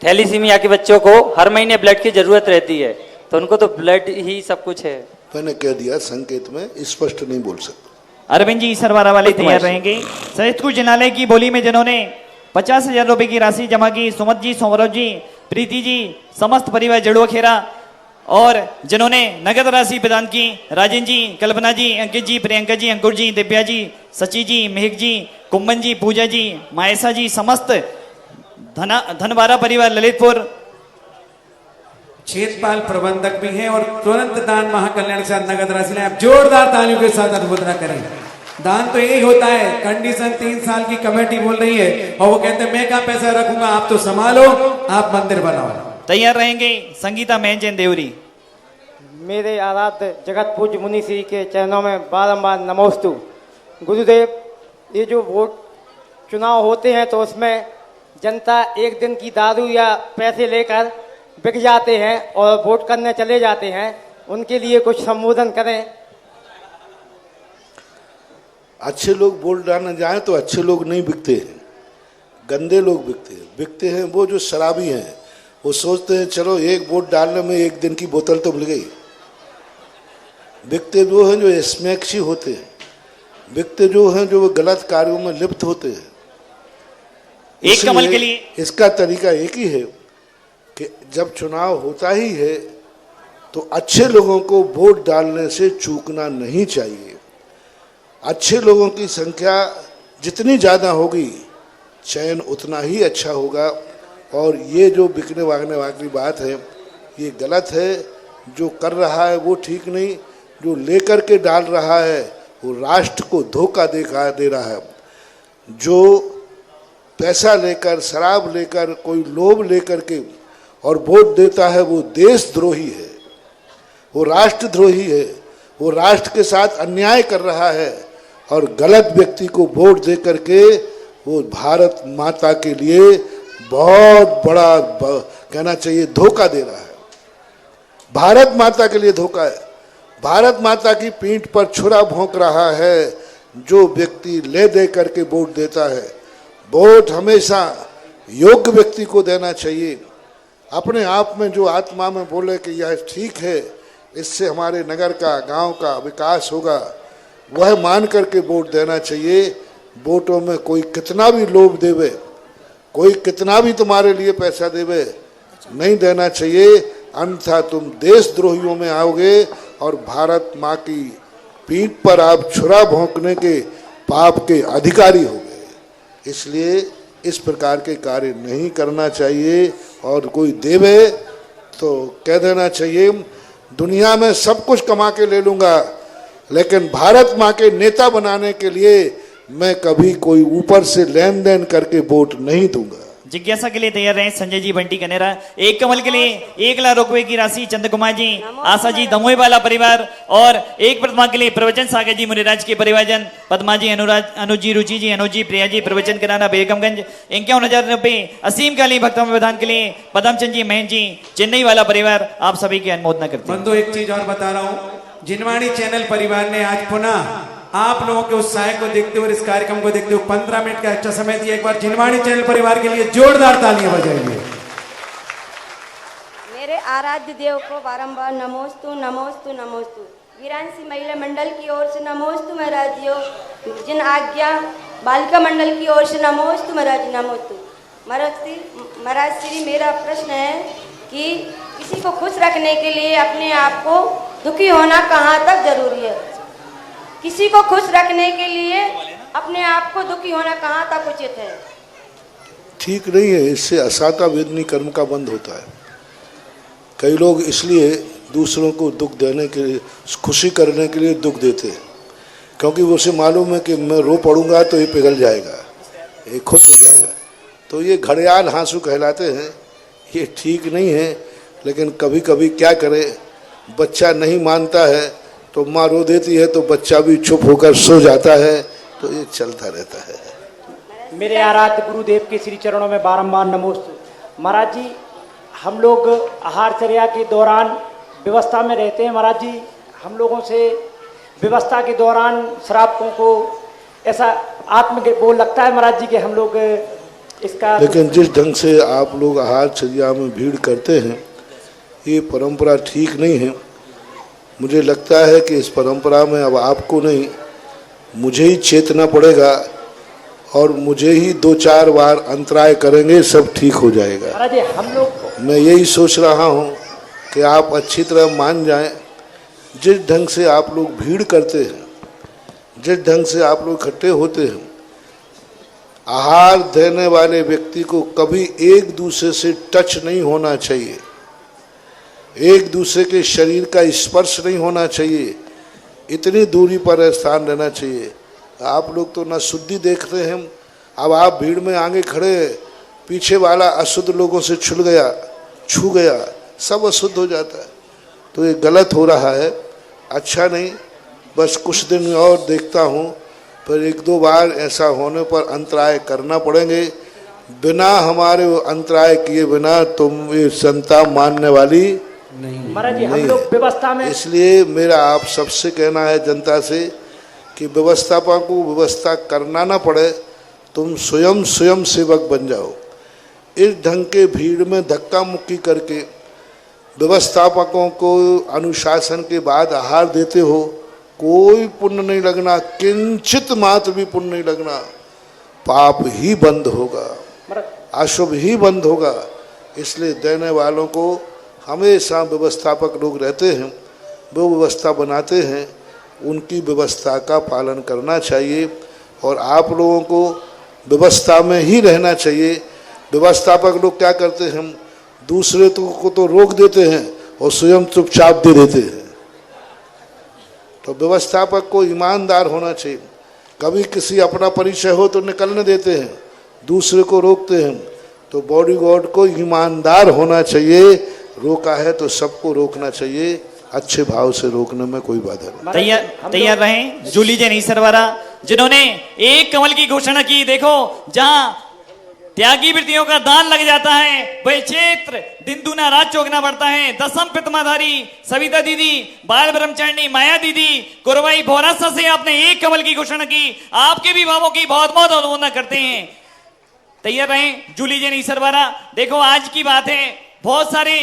Speaker 12: थैलीसीमिया के बच्चों को हर महीने ब्लड की जरूरत रहती है, तो उनको तो ब्लड ही सब कुछ है।
Speaker 2: मैंने कह दिया संकेत में, स्पष्ट नहीं बोल सकता।
Speaker 4: अरविंद जी सरवारा वाले तैयार रहेंगे। सहिष्णु जिनालय की बोली में जिन्होंने 50,000 रुपए की राशि जमा की, सुमत जी, सौरभ जी, प्रीति जी, समस्त परिवार जड़ुआ खेरा, और जिन्होंने नगद राशि प्रदान की, राजेंद्र जी, कल्पना जी, अंकित जी, प्रियंका जी, अंकुर जी, दिव्या जी, सची जी, मेहक जी, कुंभन जी, पूजा जी, मायसा जी, समस्त धनवारा परिवार ललितपुर,
Speaker 9: क्षेत्रपाल प्रबंधक भी हैं और तुरंत दान महाकल्याण के साथ नगद राशि लाएं। आप जोरदार तालियों के साथ अनुमोदना करें। दान तो यही होता है, कंडीशन 3 साल की कमेटी बोल रही है और वो कहते हैं मैं क्या पैसा रखूंगा, आप तो संभालो, आप मंदिर बनाओ।
Speaker 4: तैयार रहेंगे संगीता मैंजन देवरी।
Speaker 13: मेरे आराध्य जगत पूज्य मुनि श्री के चरणों में बारंबार नमोस्तु। गुरुदेव, ये जो वोट चुनाव होते हैं तो उसमें जनता एक दिन की दारू या पैसे लेकर बिक जाते हैं और वोट करने चले जाते हैं, उनके लिए कुछ संबोधन करें।
Speaker 2: अच्छे लोग वोट डालने जाएं तो अच्छे लोग नहीं बिकते हैं, गंदे लोग बिकते हैं वो जो शराबी हैं। वो सोचते हैं चलो एक वोट डालने में एक दिन की बोतल तो मिल गई। बिकते वो हैं जो स्मैक्सी होते हैं, बिकते जो हैं जो गलत कार्यों में लिप्त होते हैं।
Speaker 4: एक कमल के लिए
Speaker 2: इसका तरीका एक ही है कि जब चुनाव होता ही है तो अच्छे लोगों को वोट डालने से चूकना नहीं चाहिए। अच्छे लोगों की संख्या जितनी ज़्यादा होगी चयन उतना ही अच्छा होगा। और ये जो बिकने वागने वाली बात है ये गलत है। जो कर रहा है वो ठीक नहीं, जो लेकर के डाल रहा है वो राष्ट्र को धोखा दे रहा है। जो पैसा लेकर, शराब लेकर, कोई लोभ लेकर के और वोट देता है वो देशद्रोही है, वो राष्ट्रद्रोही है, वो राष्ट्र के साथ अन्याय कर रहा है। और गलत व्यक्ति को वोट दे करके वो भारत माता के लिए बहुत बड़ा कहना चाहिए धोखा दे रहा है। भारत माता के लिए धोखा है। भारत माता की पीठ पर छुरा भोंक रहा है जो व्यक्ति ले दे करके वोट देता है। वोट हमेशा योग्य व्यक्ति को देना चाहिए। अपने आप में जो आत्मा में बोले कि यह ठीक है, इससे हमारे नगर का, गांव का विकास होगा, वह मान करके वोट देना चाहिए। वोटों में कोई कितना भी लोभ देवे, कोई कितना भी तुम्हारे लिए पैसा देवे, नहीं देना चाहिए। अन्यथा तुम देशद्रोहियों में आओगे और भारत माँ की पीठ पर आप छुरा भोंकने के पाप के अधिकारी होगे। इसलिए इस प्रकार के कार्य नहीं करना चाहिए। और कोई देवे तो कह देना चाहिए दुनिया में सब कुछ कमा के ले लूँगा, लेकिन भारत माँ के नेता बनाने के लिए मैं कभी कोई ऊपर से लेन देन करके वोट नहीं दूंगा।
Speaker 4: जिज्ञासा के लिए तैयार रहे संजय जी बंटी कनेरा। एक कमल के लिए 1 लाख रुपए की राशि चंद्र कुमार जी, आशा जी, दमोई वाला परिवार। और एक प्रतिमा के लिए प्रवचन सागर जी, मुनिराज के परिवारजन, पद्मा जी, अनुराज, अनुज जी, रुचि जी, अनुज जी, प्रिया जी, प्रवचन कराना बेगमगंज। 51,000 रुपए असीम काली भक्तों में विधान के लिए पदमचंद जी, महन जी, चेन्नई वाला परिवार। आप सभी की अनुमोदना करते हैं।
Speaker 9: बंधु एक चीज और बता रहा हूँ, जिनवाणी चैनल परिवार ने आज पुनः आप लोगों के उत्साह को देखते हुए, इस कार्यक्रम को देखते हुए 15 मिनट का एक्स्ट्रा समय दिया। एक बार जिनवाणी चैनल परिवार के लिए जोरदार तालियां बजाइए।
Speaker 14: मेरे आराध्य देव को बारंबार नमोस्तु नमोस्तु नमोस्तु। वीरांसी महिला मंडल की ओर से नमोस्तु महाराज जी। जिन आज्ञा बालिका मंडल की ओर से नमोस्तु महाराज जी, नमोस्तु महाराज श्री। मेरा प्रश्न है कि किसी को खुश रखने के लिए अपने आप को दुखी होना कहाँ तक जरूरी है? किसी को खुश रखने के लिए अपने आप को दुखी होना कहाँ तक उचित है?
Speaker 2: ठीक नहीं है। इससे असाता वेदनी कर्म का बंध होता है। कई लोग इसलिए दूसरों को दुख देने के लिए, खुशी करने के लिए दुख देते हैं, क्योंकि वो उसे मालूम है कि मैं रो पड़ूंगा तो ये पिघल जाएगा, ये खुश हो जाएगा। तो ये घड़ियाल हाँसू कहलाते हैं। ये ठीक नहीं है। लेकिन कभी कभी क्या करे, बच्चा नहीं मानता है तो माँ रो देती है तो बच्चा भी चुप होकर सो जाता है। तो ये चलता रहता है।
Speaker 13: मेरे आराध्य गुरुदेव के श्री चरणों में बारंबार नमोस्तु। महाराज जी, हम लोग आहारचर्या के दौरान व्यवस्था में रहते हैं। महाराज जी, हम लोगों से व्यवस्था के दौरान श्रावकों को ऐसा वो लगता है महाराज जी कि हम लोग इसका,
Speaker 2: लेकिन जिस ढंग से आप लोग आहारचर्या में भीड़ करते हैं ये परंपरा ठीक नहीं है। मुझे लगता है कि इस परंपरा में अब आपको नहीं, मुझे ही चेतना पड़ेगा और मुझे ही 2-4 बार अंतराय करेंगे, सब ठीक हो जाएगा।
Speaker 13: महाराज जी, हम लोग,
Speaker 2: मैं यही सोच रहा हूँ कि आप अच्छी तरह मान जाएं, जिस ढंग से आप लोग भीड़ करते हैं, जिस ढंग से आप लोग इकट्ठे होते हैं, आहार देने वाले व्यक्ति को कभी एक दूसरे से टच नहीं होना चाहिए, एक दूसरे के शरीर का स्पर्श नहीं होना चाहिए, इतनी दूरी पर स्थान रहना चाहिए। आप लोग तो ना शुद्धि देखते हैं, अब आप भीड़ में आगे खड़े, पीछे वाला अशुद्ध लोगों से छू गया, सब अशुद्ध हो जाता है। तो ये गलत हो रहा है, अच्छा नहीं। बस कुछ दिन और देखता हूँ, फिर 1-2 बार ऐसा होने पर अंतराय करना पड़ेंगे। बिना हमारे अंतराय किए बिना तुम ये संता मानने वाली
Speaker 13: महाराज जी, हम लोग व्यवस्था में,
Speaker 2: इसलिए मेरा आप सबसे कहना है, जनता से, कि व्यवस्थापक को व्यवस्था करना ना पड़े, तुम स्वयं सेवक बन जाओ। इस ढंग के भीड़ में धक्का मुक्की करके व्यवस्थापकों को अनुशासन के बाद आहार देते हो, कोई पुण्य नहीं लगना, किंचित मात्र भी पुण्य नहीं लगना। पाप ही बंद होगा, अशुभ ही बंद होगा। इसलिए देने वालों को हमेशा व्यवस्थापक लोग रहते हैं, वो व्यवस्था बनाते हैं, उनकी व्यवस्था का पालन करना चाहिए और आप लोगों को व्यवस्था में ही रहना चाहिए। व्यवस्थापक लोग क्या करते हैं, दूसरे को तो रोक देते हैं और स्वयं चुपचाप दे देते हैं। तो व्यवस्थापक को ईमानदार होना चाहिए। कभी किसी अपना परिचय हो तो निकलने देते हैं, दूसरे को रोकते हैं। तो बॉडीगार्ड को ईमानदार होना चाहिए, रोका है तो सबको रोकना चाहिए, अच्छे भाव से रोकने में कोई बाधा नहीं।
Speaker 4: तैयार रहें जूली जैन ईसरवारा, जिन्होंने एक कमल की घोषणा की। देखो, जहां त्यागी वृत्तियों का दान लग जाता है, वह क्षेत्र दिन दूना रात चौगना बढ़ता है। 10वीं प्रतिमाधारी सविता दीदी, बाल ब्रह्मचारिणी माया दीदी, कुरवाई भोरासा से आपने एक कमल की घोषणा की। आपके भी भावों की बहुत बहुत अनुमोदना करते हैं। तैयार रहें जूली जैन ईसरवारा। देखो, आज की बात है, बहुत सारे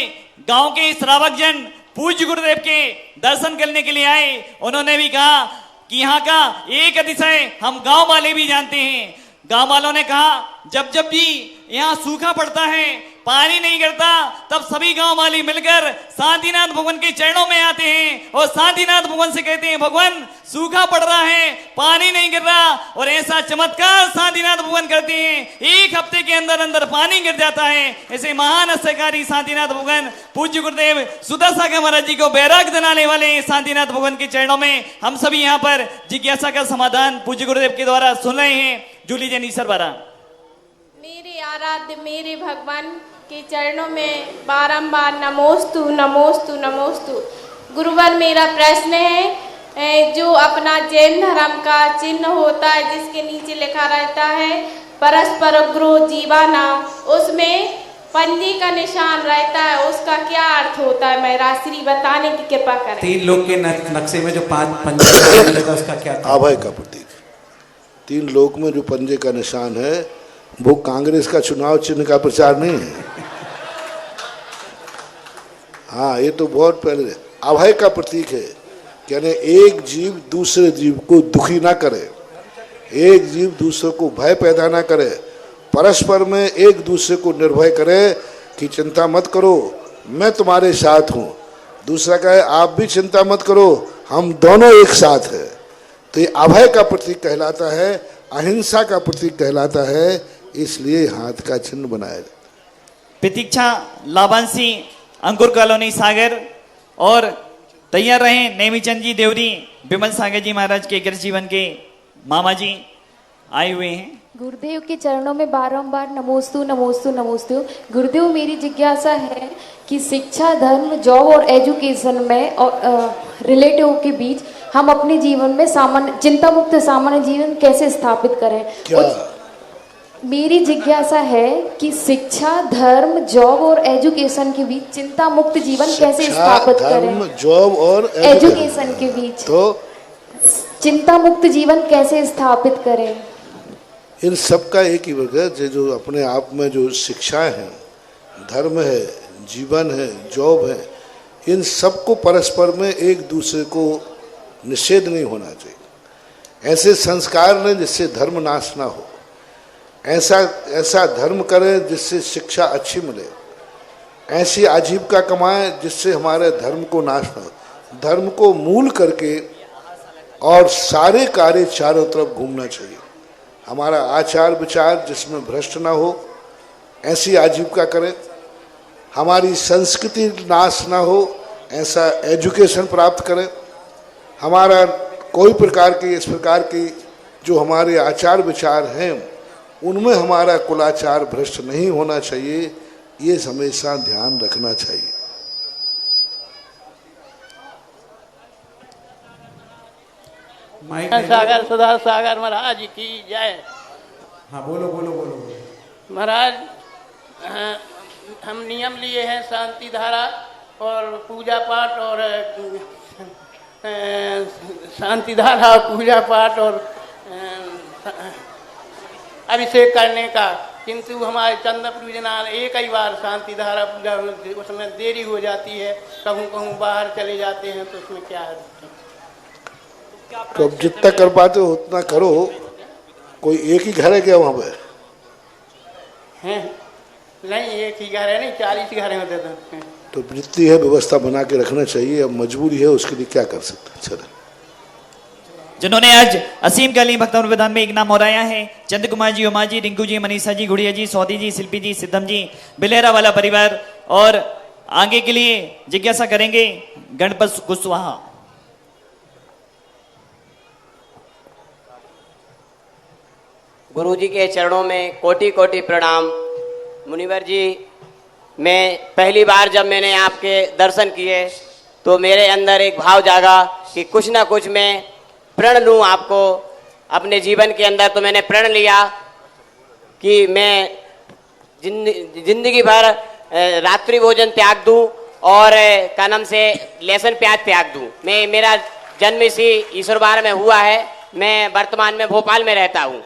Speaker 4: गांव के श्रावक जन पूज्य गुरुदेव के दर्शन करने के लिए आए। उन्होंने भी कहा कि यहाँ का एक अतिशय हम गांव वाले भी जानते हैं। गांव वालों ने कहा, जब जब भी यहाँ सूखा पड़ता है, पानी नहीं गिरता, तब सभी गांव वाले मिलकर शांतिनाथ भगवान के चरणों में आते हैं और शांतिनाथ भगवान से कहते हैं, भगवान सूखा पड़ रहा है, पानी नहीं गिर रहा। और ऐसा चमत्कार शांतिनाथ भगवान करते हैं, 1 हफ्ते के अंदर अंदर पानी गिर जाता है। ऐसे महान अस्यकारी शांतिनाथ भगवान पूज्य गुरुदेव सुदर्शन महाराज जी को बैराग दिलाने वाले शांतिनाथ भगवान के चरणों में हम सभी यहाँ पर जिज्ञासा का समाधान पूज्य गुरुदेव के द्वारा सुन रहे हैं। जूली जैन ईसरवारा।
Speaker 15: मेरे आराध्य मेरे भगवान के चरणों में बारंबार नमोस्तु नमोस्तु नमोस्तु। गुरुवर, मेरा प्रश्न है, जो अपना जैन धर्म का चिन्ह होता है, जिसके नीचे लिखा रहता है परस्पर गुरु जीवाना, उसमें पंजे का निशान रहता है, उसका क्या अर्थ होता है? मैं राशि बताने की कृपा करें।
Speaker 9: 3 लोग के नक्शे में जो 5 पंजे का उसका क्या था?
Speaker 2: अभय का प्रतीक। 3 लोक में जो पंजे का निशान है, वो कांग्रेस का चुनाव चिन्ह का प्रचार नहीं है। हाँ, ये तो बहुत पहले अभय का प्रतीक है। यानी एक जीव दूसरे जीव को दुखी ना करे, एक जीव दूसरे को भय पैदा ना करे, परस्पर में एक दूसरे को निर्भय करे कि चिंता मत करो, मैं तुम्हारे साथ हूँ। दूसरा कहे, आप भी चिंता मत करो, हम दोनों एक साथ हैं। तो ये अभय का प्रतीक कहलाता है, अहिंसा का प्रतीक कहलाता है, इसलिए हाथ का चिन्ह बनाया।
Speaker 4: प्रतीक्षा लाभांशी अंकुर कॉलोनी सागर। और तैयार रहे नेमीचंद जी देवरी, विमल सागर जी महाराज के गिर जीवन के मामा जी आए हुए हैं।
Speaker 16: गुरुदेव के चरणों में बारंबार नमोस्तु नमोस्तु नमोस्तु। गुरुदेव, मेरी जिज्ञासा है कि शिक्षा, धर्म, जॉब और एजुकेशन में और रिलेटिव के बीच हम अपने जीवन में सामान्य चिंता मुक्त सामान्य जीवन कैसे स्थापित करें? मेरी जिज्ञासा है कि शिक्षा, धर्म, जॉब और एजुकेशन के बीच चिंता मुक्त जीवन कैसे स्थापित करें?
Speaker 2: जॉब और
Speaker 16: एजुकेशन के बीच
Speaker 2: तो
Speaker 16: चिंता मुक्त जीवन कैसे स्थापित करें?
Speaker 2: इन सब का एक ही वजह है, जो अपने आप में जो शिक्षाएं हैं, धर्म है, जीवन है, जॉब है, इन सबको परस्पर में एक दूसरे को निषेध नहीं होना चाहिए। ऐसे संस्कार लें जिससे धर्म नाश ना हो, ऐसा धर्म करें जिससे शिक्षा अच्छी मिले, ऐसी आजीविका कमाएं जिससे हमारे धर्म को नाश न हो, धर्म को मूल करके और सारे कार्य चारों तरफ घूमना चाहिए। हमारा आचार विचार जिसमें भ्रष्ट ना हो, ऐसी आजीविका करें। हमारी संस्कृति नाश ना हो, ऐसा एजुकेशन प्राप्त करें। हमारा कोई प्रकार की इस प्रकार की जो हमारे आचार विचार हैं उनमें हमारा कुलाचार भ्रष्ट नहीं होना चाहिए, ये हमेशा ध्यान रखना चाहिए।
Speaker 17: सागर सुधा सागर महाराज की जय।
Speaker 9: हाँ बोलो बोलो बोलो।
Speaker 17: महाराज हम नियम लिए हैं शांति धारा और पूजा पाठ और शांति धारा और पूजा पाठ और अभिषेक करने का, किंतु हमारे चंद्रपुर जना एक ही बार शांति धारा पूजा उसमें देरी हो जाती है, कहूँ कहूँ बाहर चले जाते हैं, तो उसमें क्या है?
Speaker 2: तो अब जितना कर पाते हो उतना करो। कोई एक ही घर है क्या वहाँ पे?
Speaker 17: हैं नहीं, एक ही घर है नहीं, 40 घर होते थे।
Speaker 2: तो जितनी है व्यवस्था बना के रखना चाहिए। अब मजबूरी है, उसके लिए क्या कर सकते हैं। चलो,
Speaker 4: जिन्होंने आज असीम कालीन भक्तों विधान में एक नाम और आया है, चंद कुमार जी, उमा जी, रिंकू जी, मनीषा जी, गुड़िया जी, सौदी जी, शिल्पी जी, सिद्धम जी, बिलेरा वाला परिवार। और आगे के लिए जिज्ञासा करेंगे गणपत कुशवाहा।
Speaker 18: गुरु जी के चरणों में कोटि कोटि प्रणाम। मुनिवर जी, मैं पहली बार जब मैंने आपके दर्शन किए तो मेरे अंदर एक भाव जागा कि कुछ ना कुछ मैं प्रण लूँ आपको अपने जीवन के अंदर। तो मैंने प्रण लिया कि मैं जिंदगी भर रात्रि भोजन त्याग दूँ और का नाम से लहसुन प्याज त्याग दूँ। मेरा जन्म इसी ईश्वरबार में हुआ है। मैं वर्तमान में भोपाल में रहता हूँ।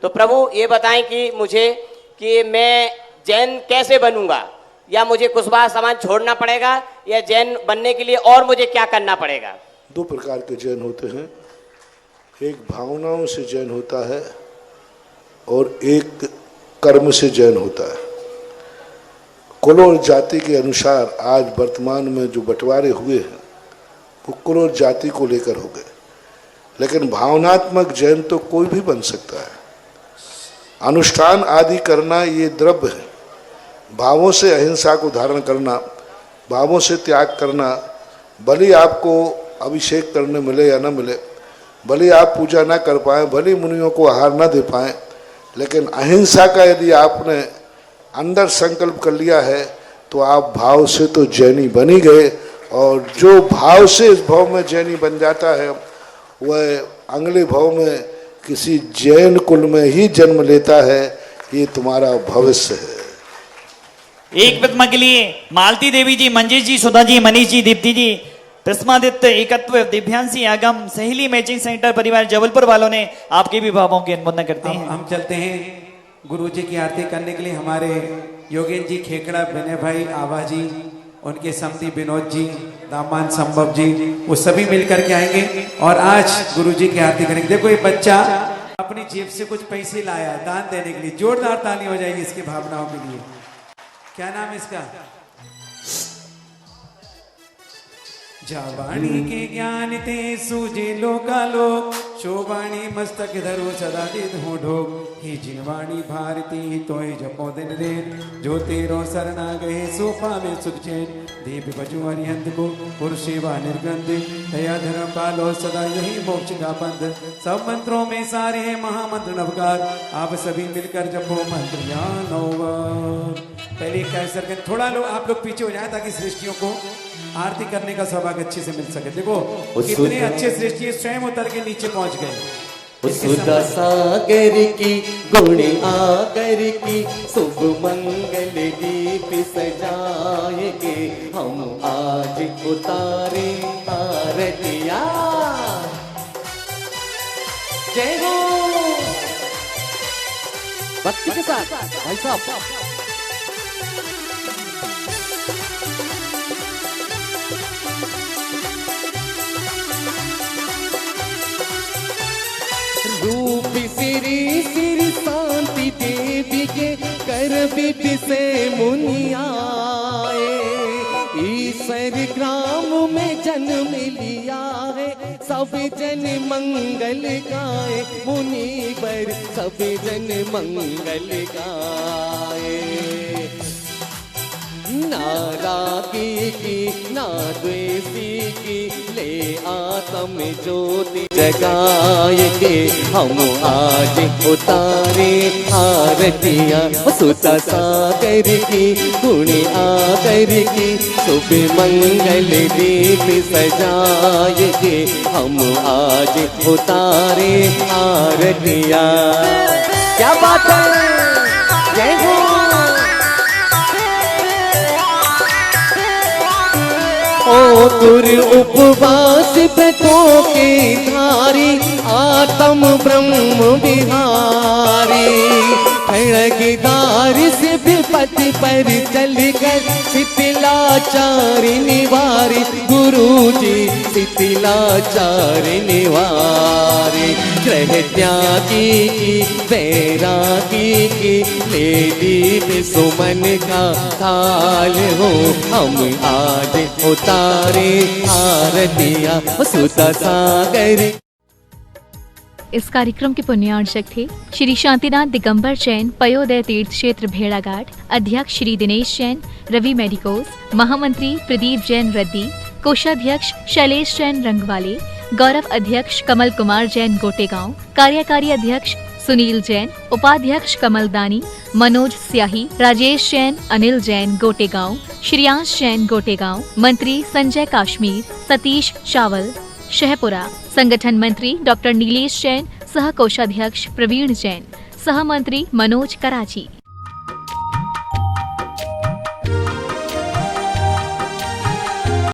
Speaker 18: तो प्रभु ये बताएं कि मुझे कि मैं जैन कैसे बनूंगा, या मुझे कुशवाहा समाज छोड़ना पड़ेगा, या जैन बनने के लिए और मुझे क्या करना पड़ेगा?
Speaker 2: दो प्रकार के जैन होते हैं, एक भावनाओं से जैन होता है और एक कर्म से जैन होता है। कुल और जाति के अनुसार आज वर्तमान में जो बंटवारे हुए हैं वो कुल और जाति को लेकर हो गए, लेकिन भावनात्मक जैन तो कोई भी बन सकता है। अनुष्ठान आदि करना ये द्रव्य है। भावों से अहिंसा को धारण करना, भावों से त्याग करना, भले आपको अभिषेक करने मिले या न मिले, भले आप पूजा ना कर पाए, भले मुनियों को आहार न दे पाए, लेकिन अहिंसा का यदि आपने अंदर संकल्प कर लिया है तो आप भाव से तो जैनी बन ही गए। और जो भाव से इस भाव में जैनी बन जाता है वह अगले भाव में किसी जैन कुल में ही जन्म लेता है। ये तुम्हारा भविष्य है।
Speaker 4: एक प्रतिमा के लिए मालती देवी जी, मंजीश जी, सुधा जी, मनीष जी, दीप्ति जी, प्रस्मादित्य एकत्व, दिव्यांशी आगम, सहेली मैचिंग सेंटर परिवार जबलपुर वालों ने आपके भी भावों की अनुमोदन करते हैं।
Speaker 9: हम चलते हैं गुरु जी की आरती करने के लिए। हमारे योगेश जी खेकड़ा, विनय भाई, आभा जी, उनके समधी विनोद जी, दामान संभव जी, वो सभी मिलकर के आएंगे और आज गुरु जी की आरती करेंगे। देखो ये बच्चा अपनी जेब से कुछ पैसे लाया दान देने के लिए, जोरदार ताली हो जाएगी इसकी भावनाओं के लिए। क्या नाम है इसका? जावाणी के ज्ञान ते सूझे लोकालोक, शोभाणी मस्तक धरो सदा दे ढूंढो, ही जिनवाणी भारती तोय जपो दिन रेत, जो तेरो शरणा गए सोफा में सुख चैन, देव बजु अरिहंत को पुरुषेवा निर्गंध, दया धर्म पालो सदा यही मोक्ष का बंध, सब मंत्रों में सारे हैं महामंत्र नवकार, आप सभी मिलकर जपो मंत्र नौवार। पहले कैसर के थोड़ा लोग आप लोग पीछे हो जाए ताकि सृष्टियों को आरती करने का सौभाग्य अच्छे से मिल सके। देखो कितने अच्छे सृष्टि स्वयं उतर के नीचे पहुंच गए।
Speaker 19: सुधा सागर की गुण आकर की शुभ मंगल दीप सजाएंगे, हम आज उतारे आरतिया। जय हो भक्ति के साथ भाई साहब। रूप श्री श्री शांति देवी के कर बिट से मुनि आए, केसर ग्राम में जन्म लिया है, सब जन मंगल गाए, मुनिवर सब जन मंगल गाए। ना रागी की ना द्वेषी की, ले आत्म ज्योति जगाए के हम आज उतारे आरतियाँ। सुता सागर की गुण आकर की, शुभ मंगल दीप सजाए के हम आज उतारे आरतियाँ। क्या बात है, जय हो। ओ दुर उपवास व्रतों के धारी, आत्म ब्रह्म विहारी, खड़गदार से विपत्ति पर चलकर शीतलाचार्य निवारी, गुरुजी शीतलाचार्य निवारी। ग्रह त्यागी की वैरागी की, ले दीप सुमन का थाल हो, हम आज उतारे आरतियाँ। सुता सागर।
Speaker 1: इस कार्यक्रम के पुण्यार्चक थे श्री शांतिनाथ दिगंबर जैन पयोदय तीर्थ क्षेत्र भेड़ाघाट, अध्यक्ष श्री दिनेश जैन, रवि मेडिकोस, महामंत्री प्रदीप जैन रद्दी, कोषाध्यक्ष शैलेश जैन रंगवाले, गौरव अध्यक्ष कमल कुमार जैन गोटेगांव, कार्यकारी अध्यक्ष सुनील जैन, उपाध्यक्ष कमल दानी, मनोज स्याही, राजेश जैन, अनिल जैन गोटेगांव, श्रेयांश जैन गोटेगांव, मंत्री संजय काश्मीर, सतीश चावल शहपुरा, संगठन मंत्री डॉक्टर नीलेश जैन, सह कोषाध्यक्ष प्रवीण जैन, सह मंत्री मनोज कराची।